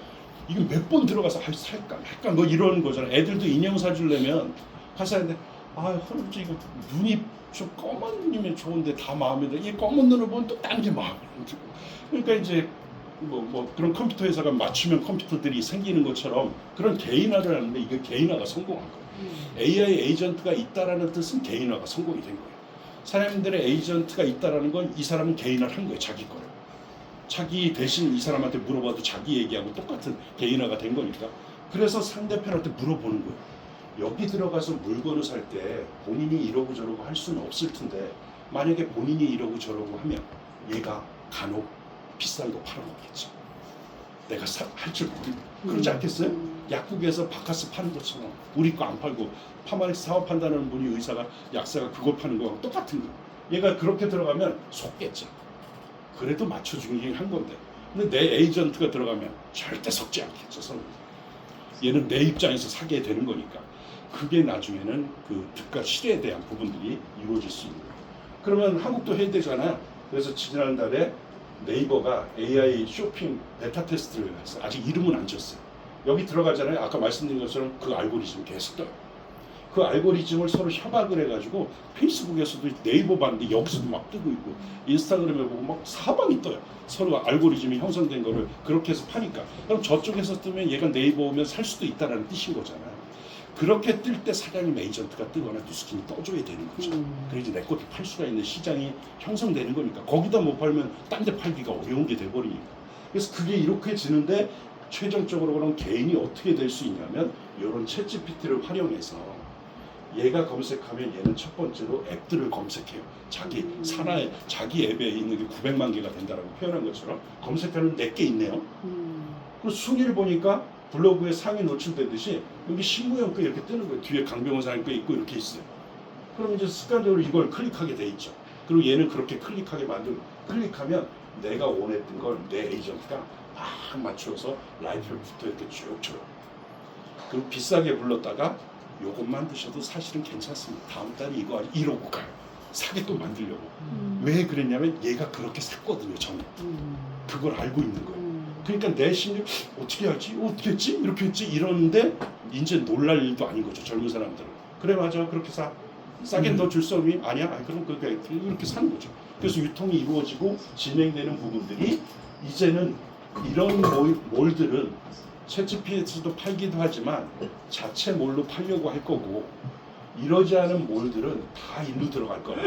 A: 이거 몇 번 들어가서 살까 말까 뭐 이런 거잖아요. 애들도 인형 사주려면 가서 하는데 할아버지 이거 눈이 좀 검은 눈이면 좋은데 다 마음에 들어. 이 검은 눈을 보면 또 딴 게 마음에 들고. 그러니까 이제 뭐 그런 컴퓨터 회사가 맞춤형 컴퓨터들이 생기는 것처럼 그런 개인화를 하는데 이게 개인화가 성공한 거예요. AI 에이전트가 있다라는 뜻은 개인화가 성공이 된 거예요. 사람들의 에이전트가 있다라는 건 이 사람은 개인화를 한 거예요. 자기 거를. 자기 대신 이 사람한테 물어봐도 자기 얘기하고 똑같은 개인화가 된 거니까. 그래서 상대편한테 물어보는 거예요. 여기 들어가서 물건을 살 때 본인이 이러고 저러고 할 수는 없을 텐데 만약에 본인이 이러고 저러고 하면 얘가 간혹 비싼 거 팔아먹겠죠. 내가 할 줄 모르고 그러지 않겠어요? 약국에서 바카스 파는 것처럼 우리 거 안 팔고 파마닉 사업한다는 분이 의사가 약사가 그걸 파는 거하고 똑같은 거. 얘가 그렇게 들어가면 속겠죠. 그래도 맞춰주긴 한 건데. 근데 내 에이전트가 들어가면 절대 속지 않겠죠. 서로. 얘는 내 입장에서 사게 되는 거니까. 그게 나중에는 그 특가 실에 대한 부분들이 이루어질 수 있는 거예요. 그러면 한국도 해야 되잖아요. 그래서 지난달에 네이버가 AI 쇼핑 베타 테스트를 했어요. 아직 이름은 안 지었어요. 여기 들어가잖아요. 아까 말씀드린 것처럼 그 알고리즘이 계속 떠요. 그 알고리즘을 서로 협약을 해가지고 페이스북에서도 네이버 봤는데 여기서도 막 뜨고 있고 인스타그램에 보고 막 사방이 떠요. 서로 알고리즘이 형성된 거를 그렇게 해서 파니까. 그럼 저쪽에서 뜨면 얘가 네이버 오면 살 수도 있다는 뜻인 거잖아요. 그렇게 뜰 때 사장님 에이전트가 뜨거나 뉴스킨이 떠줘야 되는 거죠. 그래야지 내 것도 팔 수가 있는 시장이 형성되는 거니까. 거기다 못 팔면 딴 데 팔기가 어려운 게 돼버리니까. 그래서 그게 이렇게 지는데 최종적으로 그럼 개인이 어떻게 될 수 있냐면 이런 챗GPT를 활용해서 얘가 검색하면 얘는 첫 번째로 앱들을 검색해요. 자기 산하에 자기 앱에 있는 게 900만 개가 된다라고 표현한 것처럼 검색하는 몇 개 있네요. 그 순위를 보니까 블로그에 상위 노출되듯이 여기 신무영 거 이렇게 뜨는 거예요. 뒤에 강병원 사장 거 있고 이렇게 있어요. 그럼 이제 습관적으로 이걸 클릭하게 돼 있죠. 그리고 얘는 그렇게 클릭하게 만들고 클릭하면 내가 원했던 걸 내 에이전트가 막 맞춰서 라이프부터 이렇게 쭉 줘요. 그리고 비싸게 불렀다가 요것만 드셔도 사실은 괜찮습니다. 다음 달에 이거 이러고 가요. 사게 또 만들려고. 왜 그랬냐면 얘가 그렇게 샀거든요. 저는. 그걸 알고 있는 거예요. 그러니까 내 심리 어떻게 하지? 어떻게 했지? 이렇게 했지? 이러는데 이제 놀랄 일도 아닌 거죠. 젊은 사람들은. 그래 맞아. 그렇게 사. 싸게 더 줄 수 없니? 아니야. 그럼 그렇게 이렇게 사는 거죠. 그래서 유통이 이루어지고 진행되는 부분들이 이제는 이런 몰들은 챗GPT도 팔기도 하지만 자체 몰로 팔려고 할 거고 이러지 않은 몰들은 다 일로 들어갈 거예요.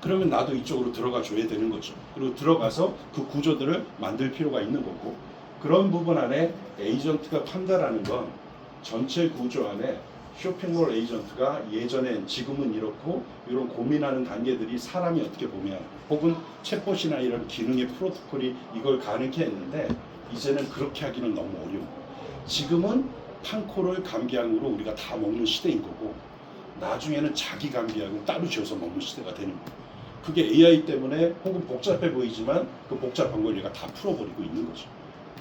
A: 그러면 나도 이쪽으로 들어가 줘야 되는 거죠. 그리고 들어가서 그 구조들을 만들 필요가 있는 거고, 그런 부분 안에 에이전트가 판다라는 건 전체 구조 안에 자기 산하의 자기 앱에 있는 게 900만 개가 된다라고 표현한 것처럼 검색하는 몇 개 있네요. 그럼 순위를 보니까 블로그에 상위 노출되듯이 여기 들어가잖아요. 아까 말씀드린 것처럼 그 알고리즘이 형성된 거를 그렇게 해서 파니까. 그럼 저쪽에서 뜨면 얘가 네이버 오면 살 수도 있다라는 뜻인 거잖아요. 그래서 그게 이렇게 지는데 최종적으로 그럼 개인이 어떻게 될 수 있냐면 이런 챗GPT를 활용해서 얘가 검색하면 얘는 첫 번째로 앱들을 검색해요. 자기 산하에 자기 앱에 있는 게 900만 개가 된다라고 표현한 것처럼 검색하는 몇 개 있네요. 쇼핑몰 에이전트가 예전엔 지금은 이렇고 이런 고민하는 단계들이 사람이 어떻게 보면 혹은 챗봇이나 이런 기능의 프로토콜이 이걸 가능케 했는데 이제는 그렇게 하기는 너무 어려워. 지금은 판코를 감기약으로 우리가 다 먹는 시대인 거고 나중에는 자기 감기약을 따로 지어서 먹는 시대가 되는 거예요. 그게 AI 때문에 혹은 복잡해 보이지만 그 복잡한 걸 얘가 다 풀어버리고 있는 거죠.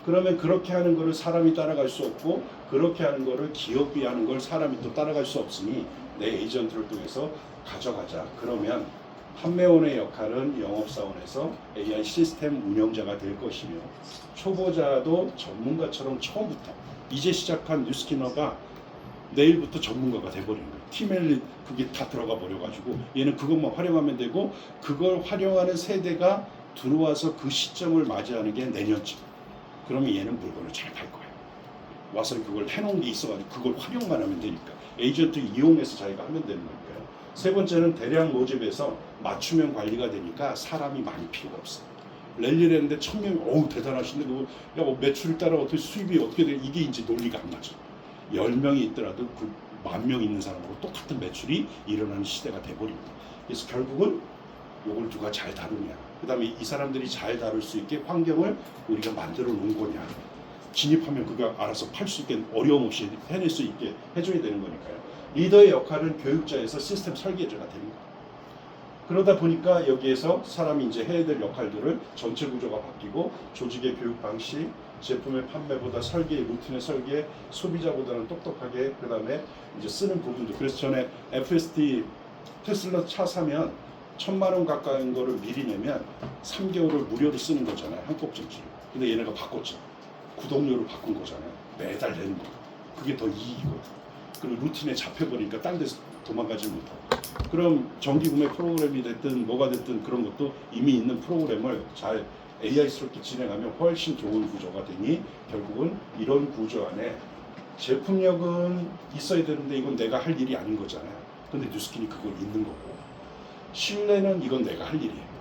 A: 그러면 그렇게 하는 거를 사람이 따라갈 수 없고 그렇게 하는 거를 기업이 하는 걸 사람이 또 따라갈 수 없으니 내 에이전트를 통해서 가져가자. 그러면 판매원의 역할은 영업사원에서 AI 시스템 운영자가 될 것이며 초보자도 전문가처럼 처음부터 이제 시작한 뉴스키너가 내일부터 전문가가 돼버리는 거예요. 팀에 그게 다 들어가 버려가지고 얘는 그것만 활용하면 되고 그걸 활용하는 세대가 들어와서 그 시점을 맞이하는 게 내년쯤. 그러면 얘는 물건을 잘 팔 거예요. 와서 그걸 해놓은 게 있어가지고 그걸 활용만 하면 되니까 에이전트 이용해서 자기가 하면 되는 거예요. 세 번째는 대량 모집에서 맞춤형 관리가 되니까 사람이 많이 필요가 없어요. 랠리를 했는데 1000명, 어우 대단하신데 그거 뭐 매출을 따라 어떻게 수입이 어떻게 돼? 이게 이제 논리가 안 맞아. 10명이 있더라도 그 10,000명 있는 사람하고 똑같은 매출이 일어나는 시대가 돼버립니다. 그래서 결국은 이걸 누가 잘 다루냐, 그 다음에 이 사람들이 잘 다룰 수 있게 환경을 우리가 만들어 놓은 거냐, 진입하면 그가 알아서 팔 수 있게 어려움 없이 해낼 수 있게 해줘야 되는 거니까요. 리더의 역할은 교육자에서 시스템 설계자가 됩니다. 그러다 보니까 여기에서 사람이 이제 해야 될 역할들을 전체 구조가 바뀌고 조직의 교육 방식, 제품의 판매보다 설계, 루틴의 설계, 소비자보다는 똑똑하게, 그 다음에 이제 쓰는 부분도. 그래서 전에 FSD 테슬라 차 사면 1,000만 원 가까운 거를 미리 내면 3개월을 무료로 쓰는 거잖아요. 한 껍질씩. 근데 얘네가 바꿨죠. 구독료로 바꾼 거잖아요. 매달 내는 거. 그게 더 이익이거든. 그리고 루틴에 잡혀버리니까 딴 데서 도망가지 못하고. 그럼 정기 구매 프로그램이 됐든 뭐가 됐든 그런 것도 이미 있는 프로그램을 잘 AI스럽게 진행하면 훨씬 좋은 구조가 되니 결국은 이런 구조 안에 제품력은 있어야 되는데 이건 내가 할 일이 아닌 거잖아요. 근데 뉴스킨이 그걸 있는 거고, 신뢰는 이건 내가 할 일이에요.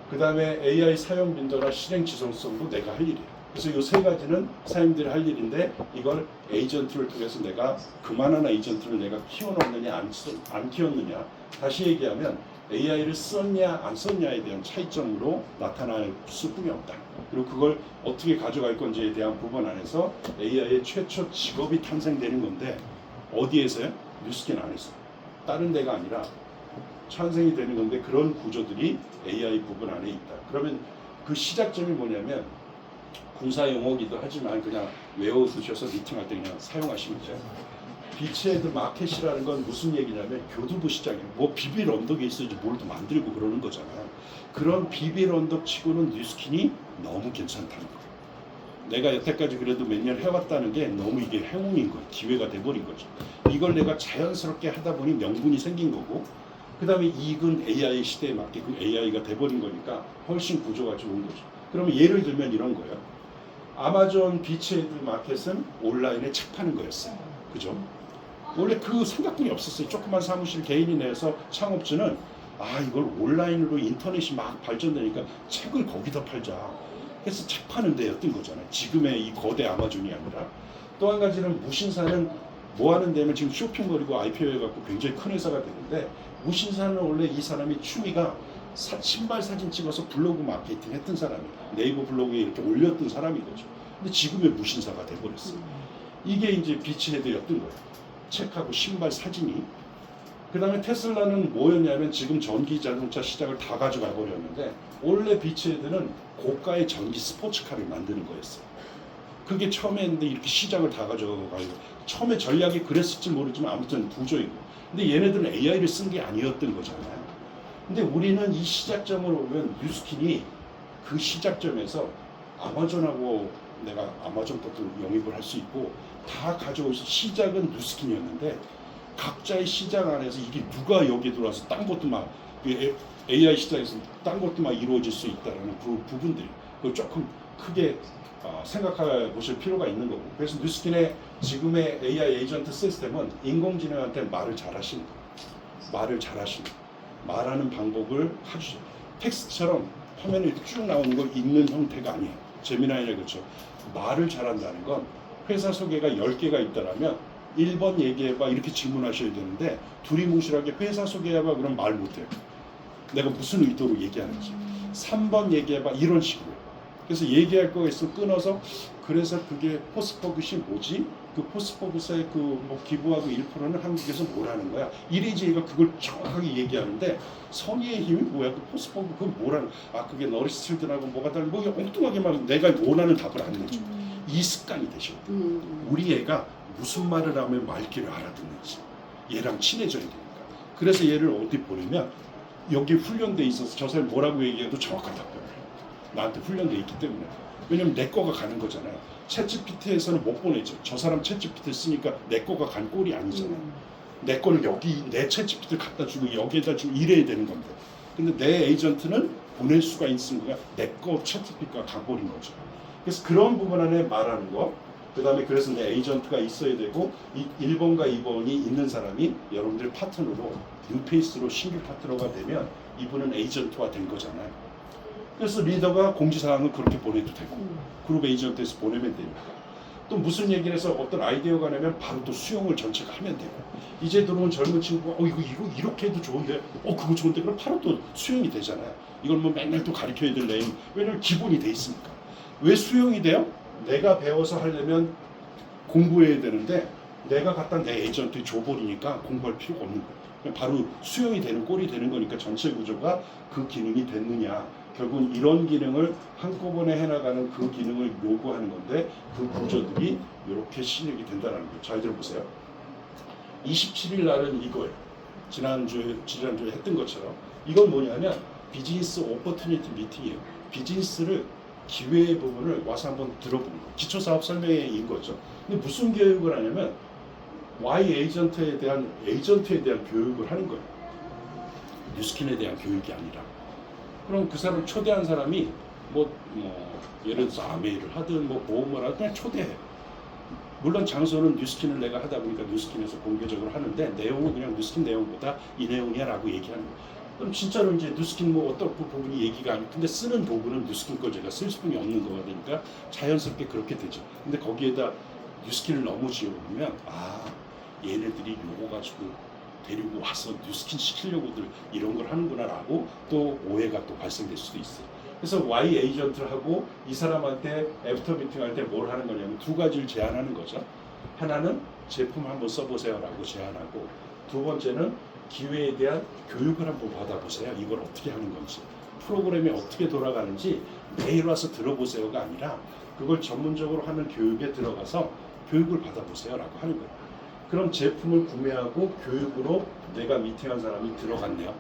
A: 그 다음에 AI 사용 빈도나 실행 지속성도 내가 할 일이에요. 그래서 이 세 가지는 사람들이 할 일인데 이걸 에이전트를 통해서 내가 그만한 에이전트를 내가 키워놓느냐 안 키웠느냐, 다시 얘기하면 AI를 썼냐 안 썼냐에 대한 차이점으로 나타날 수뿐이 없다. 그리고 그걸 어떻게 가져갈 건지에 대한 부분 안에서 AI의 최초 직업이 탄생되는 건데 어디에서요? 뉴스킨 안에서. 다른 데가 아니라 탄생이 되는 건데 그런 구조들이 AI 부분 안에 있다. 그러면 그 시작점이 뭐냐면 군사 용어기도 하지만 그냥 외워두셔서 미팅할 때 그냥 사용하시면 돼요. 비치헤드 마켓이라는 건 무슨 얘기냐면 교두보 시장이에요. 뭐 비빌 언덕에 있어야지 뭘 더 만들고 그러는 거잖아요. 그런 비빌 언덕 치고는 뉴스킨이 너무 괜찮다는 거예요. 내가 여태까지 그래도 몇 년 해왔다는 게 너무 이게 행운인 거예요. 기회가 돼버린 거죠. 이걸 내가 자연스럽게 하다 보니 명분이 생긴 거고, 그 다음에 이익은 AI 시대에 맞게 그 AI가 돼버린 거니까 훨씬 구조가 좋은 거죠. 그러면 예를 들면 이런 거예요. 아마존 비치헤드 마켓은 온라인에 책 파는 거였어요. 그죠? 원래 그 생각뿐이 없었어요. 조그만 사무실 개인이 내서 창업주는 이걸 온라인으로 인터넷이 막 발전되니까 책을 거기다 팔자. 그래서 책 파는 데였던 거잖아요. 지금의 이 거대 아마존이 아니라. 또 한 가지는 무신사는 뭐 하는 데면 지금 쇼핑몰이고 IPO 해갖고 굉장히 큰 회사가 되는데, 무신사는 원래 이 사람이 취미가 신발 사진 찍어서 블로그 마케팅 했던 사람이에요. 네이버 블로그에 이렇게 올렸던 사람인 거죠. 근데 지금의 무신사가 돼버렸어요. 이게 이제 비치헤드였던 거예요. 책하고 신발 사진이. 그 다음에 테슬라는 뭐였냐면 지금 전기 자동차 시장을 다 가져가 버렸는데, 원래 비치헤드는 고가의 전기 스포츠카를 만드는 거였어요. 그게 처음에 했는데 이렇게 시장을 다 가져가고, 처음에 전략이 그랬을지 모르지만 아무튼 구조이고. 근데 얘네들은 AI를 쓴 게 아니었던 거잖아요. 근데 우리는 이 시작점을 보면 뉴스킨이 그 시작점에서 아마존하고 내가 아마존 것도 영입을 할 수 있고 다 가져오서 시작은 뉴스킨이었는데, 각자의 시장 안에서 이게 누가 여기 들어와서 딴 것도 막 AI 시장에서 딴 것도 막 이루어질 수 있다는 그 부분들이 그걸 조금 크게 생각해 보실 필요가 있는 거고. 그래서 뉴스킨의 지금의 AI 에이전트 시스템은 인공지능한테 말을 잘하시는 거예요. 말하는 방법을 아주 텍스트처럼 화면에 이렇게 쭉 나오는 걸 읽는 형태가 아니에요. 제미나이나 그렇죠. 말을 잘한다는 건 회사 소개가 10개가 있다라면 1번 얘기해봐 이렇게 질문하셔야 되는데 두리뭉실하게 회사 소개해봐 그럼 말 못해요. 내가 무슨 의도로 얘기하는지. 3번 얘기해봐 이런 식으로. 그래서 얘기할 거가 있으면 끊어서 그래서 그게 포스퍼그시 뭐지? 그 포스퍼그스의 그 뭐 기부하고 1%는 한국에서 뭐라는 거야? 이래지 얘가 그걸 정확하게 얘기하는데 선의의 힘이 뭐야? 그 포스퍼그 그건 뭐라는 그게 너리스 칠드하고 뭐가 다른 뭐 엉뚱하게만 내가 원하는 답을 안 내줘. 이 습관이 되셔. 우리 애가 무슨 말을 하면 말귀를 알아듣는지 얘랑 친해져야 되니까. 그래서 얘를 어디 보내면 여기 훈련돼 있어서 저 사람이 뭐라고 얘기해도 정확한 답변을 해요. 나한테 훈련돼 있기 때문에. 왜냐면 내 거가 가는 거잖아요. 챗GPT에서는 못 보내죠. 저 사람 챗GPT 쓰니까 내 거가 간 꼴이 아니잖아요. 내 거를 여기 내 챗GPT를 갖다 주고 여기에다 주고 이래야 되는 건데. 근데 내 에이전트는 보낼 수가 있는 거야. 내 거 챗GPT가 가버린 거죠. 그래서 그런 부분 안에 말하는 거. 그 다음에 그래서 내 에이전트가 있어야 되고 1번과 2번이 있는 사람이 여러분들 파트너로 뉴페이스로 신규 파트너가 되면 이분은 에이전트화 된 거잖아요. 그래서 리더가 공지사항을 그렇게 보내도 되고 그룹 에이전트에서 보내면 되니까 또 무슨 얘기를 해서 어떤 아이디어가 나면 바로 또 수용을 전체가 하면 되고 이제 들어온 젊은 친구가 이거 이렇게 해도 좋은데 그거 좋은데 그럼 바로 또 수용이 되잖아요. 이걸 뭐 맨날 또 가르쳐야 될 내용 왜냐면 기본이 돼 있으니까. 왜 수용이 돼요? 내가 배워서 하려면 공부해야 되는데 내가 갖다 내 에이전트에 줘버리니까 공부할 필요가 없는 거예요. 바로 수용이 되는 꼴이 되는 거니까 전체 구조가 그 기능이 됐느냐. 결국은 이런 기능을 한꺼번에 해나가는 그 기능을 요구하는 건데 그 구조들이 이렇게 실력이 된다는 거예요. 잘 들어보세요. 27일 날은 이거예요. 지난주에 했던 것처럼 이건 뭐냐면 비즈니스 오퍼튜니티 미팅이에요. 비즈니스를 기회의 부분을 와서 한번 들어보는 거예요. 기초사업 설명회인 거죠. 근데 무슨 교육을 하냐면 Y 에이전트에 대한 교육을 하는 거예요. 뉴스킨에 대한 교육이 아니라. 그럼 그 사람 초대한 사람이 예를 들어서 아메이를 하든 보험을 하든 그냥 초대해요. 물론 장소는 뉴스킨을 내가 하다 보니까 뉴스킨에서 공개적으로 하는데 내용은 그냥 뉴스킨 내용보다 이 내용이야라고 얘기하는 거예요. 그럼 진짜로 이제 뉴스킨 어떤 부분이 얘기가 아니고 근데 쓰는 도구는 뉴스킨 걸 제가 쓸 수밖에 없는 거가 되니까 자연스럽게 그렇게 되죠. 근데 거기에다 뉴스킨을 너무 지어보면 얘네들이 요거 가지고 데리고 와서 뉴스킨 시키려고들 이런 걸 하는구나라고 또 오해가 또 발생될 수도 있어요. 그래서 Y 에이전트하고 이 사람한테 애프터 미팅 할 때 뭘 하는 거냐면 두 가지를 제안하는 거죠. 하나는 제품 한번 써보세요라고 제안하고 두 번째는 기회에 대한 교육을 한번 받아보세요. 이걸 어떻게 하는 건지 프로그램이 어떻게 돌아가는지 매일 와서 들어보세요가 아니라 그걸 전문적으로 하는 교육에 들어가서 교육을 받아보세요라고 하는 거예요. 그럼 제품을 구매하고 교육으로 내가 미팅한 사람이 들어갔네요.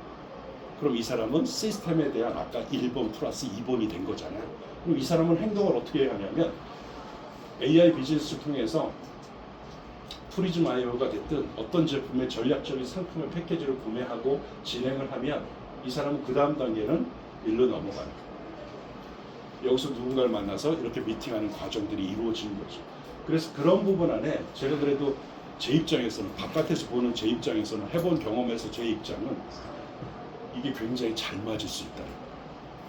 A: 그럼 이 사람은 시스템에 대한 아까 1번 플러스 2번이 된 거잖아요. 그럼 이 사람은 행동을 어떻게 해야 하냐면 AI 비즈니스를 통해서 프리즘아이오가 됐든 어떤 제품의 전략적인 상품의 패키지를 구매하고 진행을 하면 이 사람은 그 다음 단계는 일로 넘어가는 거예요. 여기서 누군가를 만나서 이렇게 미팅하는 과정들이 이루어지는 거죠. 그래서 그런 부분 안에 제가 그래도 제 입장에서는 바깥에서 보는 제 입장에서는 해본 경험에서 제 입장은 이게 굉장히 잘 맞을 수 있다.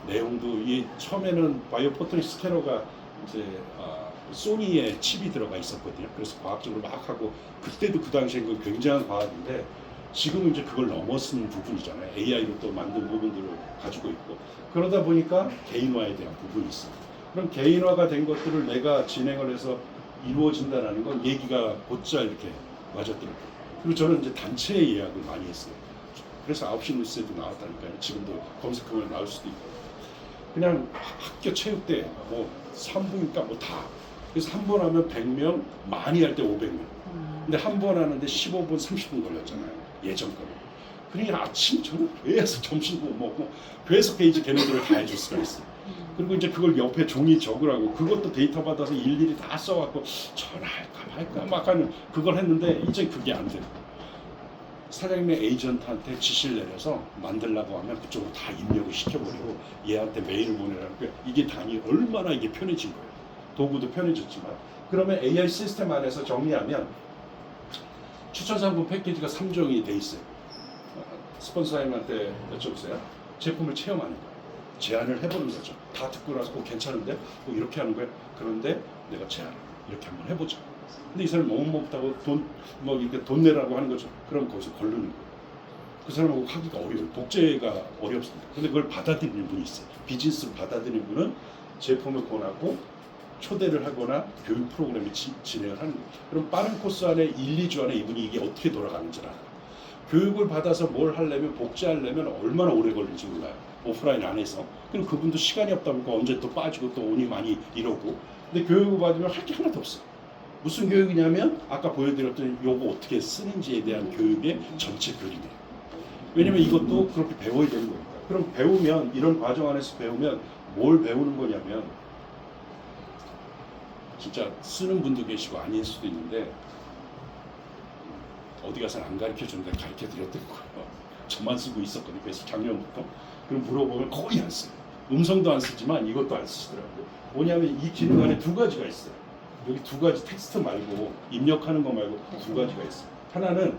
A: 내용도 이 처음에는 바이오포토닉 스캐너가 이제 소니의 칩이 들어가 있었거든요. 그래서 과학적으로 막 하고 그때도 그 당시에 그 굉장한 과학인데 지금은 이제 그걸 넘어서는 부분이잖아요. AI로 또 만든 부분들을 가지고 있고 그러다 보니까 개인화에 대한 부분이 있어요. 그럼 개인화가 된 것들을 내가 진행을 해서 이루어진다는 건 얘기가 곧잘 이렇게 맞았더라고요. 그리고 저는 이제 단체 예약을 많이 했어요. 그래서 9시 뉴스에도 나왔다니까요. 지금도 검색하면 나올 수도 있고. 그냥 학교 체육대 3부니까 다. 그래서 한 번 하면 100명, 많이 할 때 500명. 근데 한 번 하는데 15분, 30분 걸렸잖아요. 예전 거는. 그러니까 아침, 저는 계속 점심도 못 먹고 계속 페이지 걔네들을 다 해줄 수가 있어요. 그리고 이제 그걸 옆에 종이 적으라고 그것도 데이터 받아서 일일이 다 써갖고 전화할까 말까 막 하는 그걸 했는데 이제 그게 안 돼요. 사장님의 에이전트한테 지시를 내려서 만들라고 하면 그쪽으로 다 입력을 시켜버리고 얘한테 메일을 보내라는 거예요. 이게 단위 얼마나 이게 편해진 거예요. 도구도 편해졌지만 그러면 AI 시스템 안에서 정리하면 추천 상품 패키지가 3종이 돼 있어요. 스폰서님한테 여쭤보세요. 제품을 체험하는 거예요. 제안을 해보는 거죠. 다 듣고 나서 괜찮은데? 이렇게 하는 거예요. 그런데 내가 제안을 이렇게 한번 해보자. 근데 이 사람이 너무 못하고 뭐 이렇게 돈 내라고 하는 거죠. 그럼 거기서 걸르는 거예요. 그 사람하고 하기가 어려워요. 복제가 어렵습니다. 근데 그걸 받아들이는 분이 있어요. 비즈니스를 받아들이는 분은 제품을 권하고 초대를 하거나 교육 프로그램을 진행을 하는 거예요. 그럼 빠른 코스 안에 1, 2주 안에 이분이 이게 어떻게 돌아가는지 알아요. 교육을 받아서 뭘 하려면 복제하려면 얼마나 오래 걸릴지 몰라요. 오프라인 안에서. 그리고 그분도 시간이 없다 보니까 언제 또 빠지고 또 운이 많이 이러고. 근데 교육을 받으면 할 게 하나도 없어요. 무슨 교육이냐면 아까 보여드렸던 요거 어떻게 쓰는지에 대한 교육의 전체 그림이에요. 왜냐면 이것도 그렇게 배워야 되는 거니까. 그럼 배우면 이런 과정 안에서 배우면 뭘 배우는 거냐면 진짜 쓰는 분도 계시고 아닐 수도 있는데 어디 가서는 안 가르쳐 주는데 가르쳐 드렸던 거예요. 저만 쓰고 있었거든요. 그래서 작년부터. 그럼 물어보면 거의 안 써요. 음성도 안 쓰지만 이것도 안 쓰시더라고요. 뭐냐면 이 기능 안에 두 가지가 있어요. 여기 두 가지 텍스트 말고 입력하는 거 말고 두 가지가 있어요. 하나는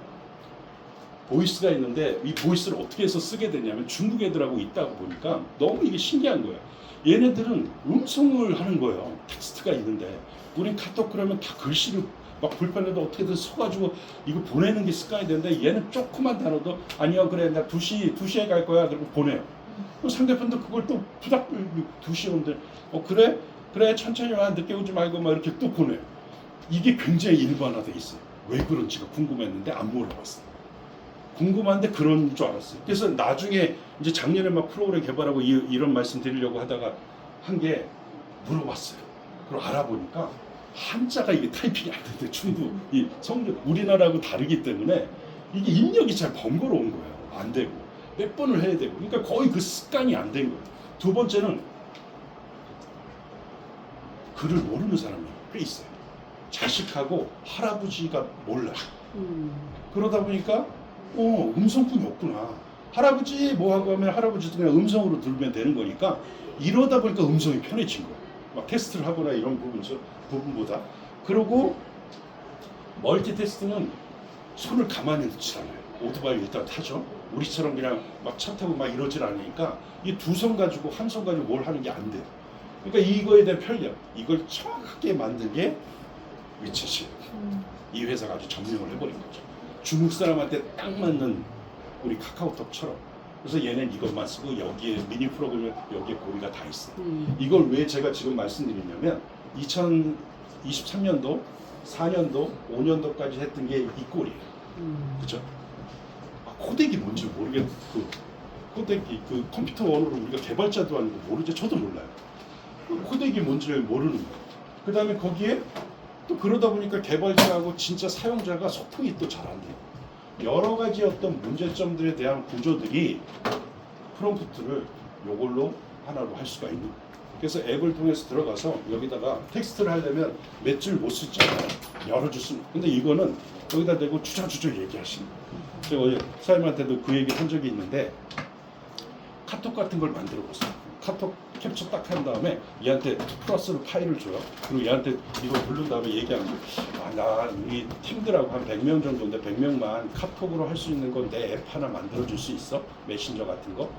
A: 보이스가 있는데 이 보이스를 어떻게 해서 쓰게 되냐면 중국 애들하고 있다가 보니까 너무 이게 신기한 거예요. 얘네들은 음성을 하는 거예요. 텍스트가 있는데 우린 카톡 그러면 다 글씨를 막 불편해도 어떻게든 써가지고 이거 보내는 게 습관이 되는데 얘는 조그만 단어도 아니요 그래 나 2시에 갈 거야 그리고 보내요. 그럼 상대편도 그걸 또 부닥 2시에 온대 그래 천천히 와 늦게 오지 말고 막 이렇게 또 보내요. 이게 굉장히 일반화돼 있어요. 왜 그런지가 궁금했는데 안 물어봤어요. 궁금한데 그런 줄 알았어요. 그래서 나중에 이제 작년에 막 프로그램 개발하고 이런 말씀 드리려고 하다가 한 게 물어봤어요. 그리고 알아보니까 한자가 이게 타이핑이 안 되는데 중국 이 성질 우리나라하고 다르기 때문에 이게 입력이 잘 번거로운 거예요. 안 되고 몇 번을 해야 되고 그러니까 거의 그 습관이 안 된 거예요. 두 번째는 글을 모르는 사람이 꽤 있어요. 자식하고 할아버지가 몰라요. 그러다 보니까 음성뿐이 없구나. 할아버지 뭐 하고 하면 할아버지도 그냥 음성으로 들으면 되는 거니까 이러다 보니까 음성이 편해진 거예요. 막 테스트를 하거나 이런 부분보다. 그리고 멀티테스트는 손을 가만히 놓지 않아요. 오토바이 일단 타죠. 우리처럼 그냥 막 차 타고 막 이러질 않으니까 이 두 손 가지고 한 손 가지고 뭘 하는 게 안 돼요. 그러니까 이거에 대한 편리함. 이걸 정확하게 만든 게 위챗이에요. 이 회사가 아주 점령을 해버린 거죠. 중국 사람한테 딱 맞는 우리 카카오톡처럼. 그래서 얘는 이것만 쓰고 여기에 미니 프로그램 여기에 고리가 다 있어요. 이걸 왜 제가 지금 말씀드리냐면 2023년도, 4년도, 5년도까지 했던 게 이 꼴이에요. 그죠? 코덱이 뭔지 모르겠고 코덱이 그 컴퓨터 언어로 우리가 개발자도 아니고 모르죠. 저도 몰라요. 코덱이 뭔지를 모르는 거예요. 그 다음에 거기에 또 그러다 보니까 개발자하고 진짜 사용자가 소통이 또 잘 안 돼요. 여러 가지 어떤 문제점들에 대한 구조들이 프롬프트를 이걸로 하나로 할 수가 있는 거예요. 그래서 앱을 통해서 들어가서 여기다가 텍스트를 하려면 몇 줄 못 쓰잖아요. 여러 줄 쓰는. 근데 이거는 여기다 대고 주저주저 얘기하시는 거예요. 제가 어제 사장님한테도 그 얘기 한 적이 있는데 카톡 같은 걸 만들어 보세요. 카톡 캡처 딱 한 다음에 얘한테 플러스로 파일을 줘요. 그리고 얘한테 이거 부른 다음에 얘기하는 거예요. 나 우리 팀들하고 한 100명 정도인데 100명만 카톡으로 할 수 있는 건 내 앱 하나 만들어 줄 수 있어? 메신저 같은 거?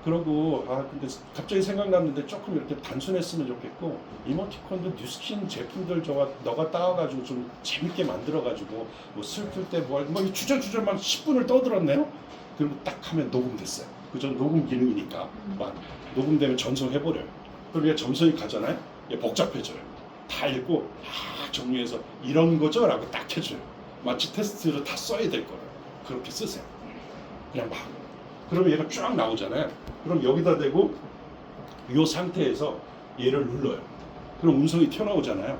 A: 그러고 근데 갑자기 생각났는데 조금 이렇게 단순했으면 좋겠고 이모티콘도 뉴스킨 제품들 너가 따와가지고 좀 재밌게 만들어가지고 뭐 슬플 때 뭐 주저주저 막 10분을 떠들었네요. 그리고 딱 하면 녹음됐어요. 그저 녹음 기능이니까 막 녹음되면 전송해버려요. 그럼 얘 점선이 가잖아요. 얘 복잡해져요. 다 읽고 정리해서 이런 거죠? 라고 딱 해줘요. 마치 테스트를 다 써야 될 거예요. 그렇게 쓰세요. 그냥 막. 그러면 얘가 쫙 나오잖아요. 그럼 여기다 대고 이 상태에서 얘를 눌러요. 그럼 음성이 튀어나오잖아요.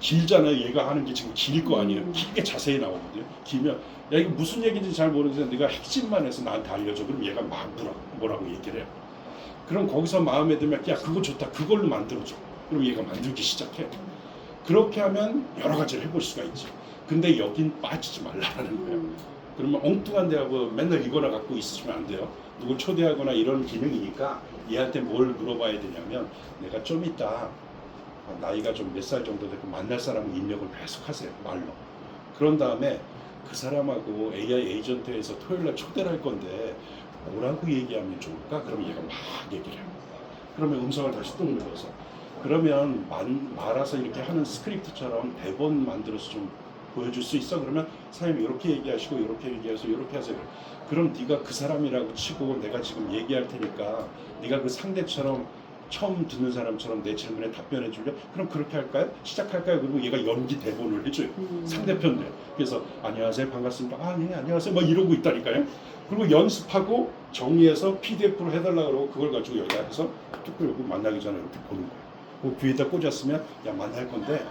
A: 길잖아요. 얘가 하는 게 지금 길 거 아니에요. 길게 자세히 나오거든요. 길면 야 이거 무슨 얘기인지 잘 모르는데 네가 핵심만 해서 나한테 알려줘. 그럼 얘가 막 뭐라고 얘기를 해요. 그럼 거기서 마음에 들면 야 그거 좋다. 그걸로 만들어줘. 그럼 얘가 만들기 시작해. 그렇게 하면 여러 가지를 해볼 수가 있죠. 근데 여긴 빠지지 말라는 거예요. 그러면 엉뚱한 데하고 맨날 이거나 갖고 있으시면 안 돼요. 누굴 초대하거나 이런 기능이니까 얘한테 뭘 물어봐야 되냐면 내가 좀 이따 나이가 좀 몇 살 정도 되고 만날 사람은 입력을 계속 하세요. 말로. 그런 다음에 그 사람하고 AI 에이전트에서 토요일날 초대를 할 건데 뭐라고 얘기하면 좋을까? 그러면 얘가 막 얘기를 해요. 그러면 음성을 다시 뚝 눌러서 그러면 말아서 이렇게 하는 스크립트처럼 대본 만들어서 좀 보여줄 수 있어? 그러면 사장님이 이렇게 얘기하시고 이렇게 얘기하셔서 이렇게 하세요. 그럼 네가 그 사람이라고 치고 내가 지금 얘기할 테니까 네가 그 상대처럼 처음 듣는 사람처럼 내 질문에 답변해 줄래? 그럼 그렇게 할까요? 시작할까요? 그리고 얘가 연기 대본을 해줘요. 상대편들. 그래서 안녕하세요, 반갑습니다. 아, 네, 안녕하세요. 막 이러고 있다니까요. 그리고 연습하고 정리해서 PDF로 해달라 그러고 그걸 가지고 여기다 해서 쭉 그리고 만나기 전에 이렇게 보는 거예요. 그 귀에다 꽂았으면 야 만날 건데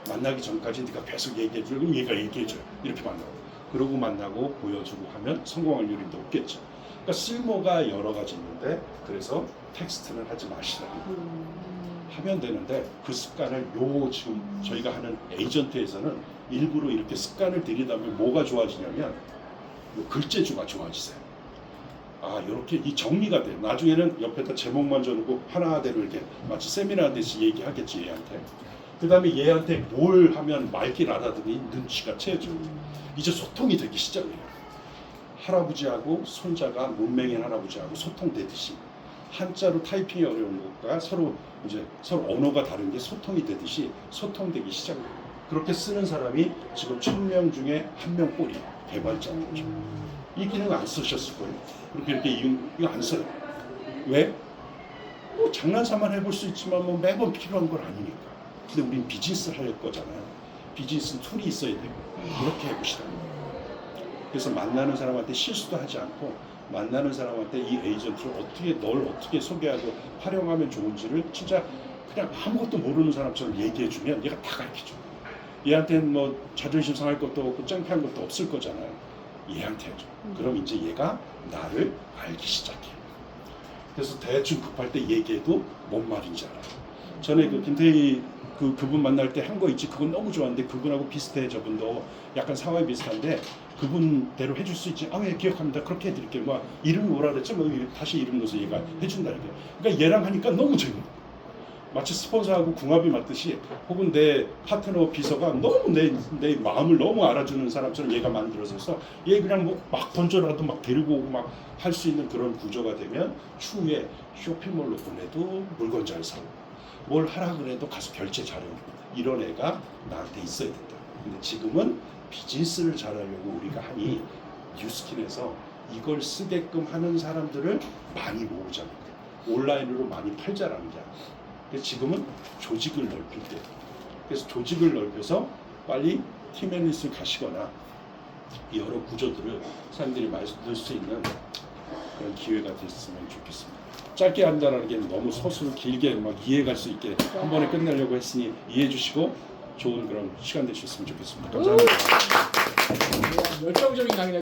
A: 만나기 전까지 네가 계속 얘기해 줄. 그럼 얘가 얘기해 줘요. 이렇게 만나고. 그러고 만나고 보여주고 하면 성공 확률이 높겠죠. 그러니까 쓸모가 여러 가지 있는데 그래서 텍스트는 하지 마시라. 하면 되는데 그 습관을 지금 저희가 하는 에이전트에서는 일부러 이렇게 습관을 들이다면 뭐가 좋아지냐면 요 글재주가 좋아지세요. 아, 이렇게 이 정리가 돼. 나중에는 옆에다 제목만 적고 하나대로 이렇게 마치 세미나 하듯이 얘기하겠지 얘한테. 그 다음에 얘한테 뭘 하면 말귀를 알아듣니 눈치가 채죠. 이제 소통이 되기 시작해요. 할아버지하고 손자가 문맹인 할아버지하고 소통되듯이 한자로 타이핑이 어려운 것과 서로 언어가 다른 게 소통이 되듯이 소통되기 시작해요. 그렇게 쓰는 사람이 지금 1000명 중에 1명 꼴이 개발자인 거죠. 이 기능 안 쓰셨을 거예요. 이렇게 이거 안 써요. 왜? 뭐 장난삼아 해볼 수 있지만 뭐 매번 필요한 건 아니니까. 근데 우린 비즈니스 할 거잖아요. 비즈니스 툴이 있어야 되고 그렇게 해봅시다. 그래서 만나는 사람한테 실수도 하지 않고 만나는 사람한테 이 에이전트를 널 어떻게 소개하고 활용하면 좋은지를 진짜 그냥 아무것도 모르는 사람처럼 얘기해주면 얘가 다 가르쳐줘. 얘한테는 뭐 자존심 상할 것도 없고 창피한 것도 없을 거잖아요. 얘한테 해줘. 그럼 이제 얘가 나를 알기 시작해. 그래서 대충 급할 때 얘기해도 뭔 말인지 알아요. 전에 그 김태희 그분 만날 때 한 거 있지. 그건 너무 좋았는데 그분하고 비슷해. 저분도 약간 상황이 비슷한데 그분대로 해줄 수 있지. 아, 예, 기억합니다. 그렇게 해드릴게요. 막 이름이 뭐라 그랬죠? 뭐 다시 이름 넣어서 얘가 해준다는 게. 그러니까 얘랑 하니까 너무 재밌어. 마치 스폰서하고 궁합이 맞듯이 혹은 내 파트너 비서가 너무 내 마음을 너무 알아주는 사람처럼 얘가 만들어져서 얘 그냥 뭐 막 던져놔도 막 데리고 오고 막 할 수 있는 그런 구조가 되면 추후에 쇼핑몰로 보내도 물건 잘 사고 뭘 하라 그래도 가서 결제 잘해오고 이런 애가 나한테 있어야 된다. 근데 지금은 비즈니스를 잘하려고 우리가 하니 뉴스킨에서 이걸 쓰게끔 하는 사람들을 많이 모으자는 거예요. 온라인으로 많이 팔자라는 게 아니에요. 그래서 지금은 조직을 넓힐 때, 그래서 조직을 넓혀서 빨리 팀 애니스 가시거나 여러 구조들을 사람들이 많이 넣을 수 있는 그런 기회가 됐으면 좋겠습니다. 짧게 한다는 게 너무 서술 길게 막 이해갈 수 있게 한 번에 끝내려고 했으니 이해해 주시고 좋은 그런 시간 되셨으면 좋겠습니다. 감사합니다.
C: 열정적인 강의.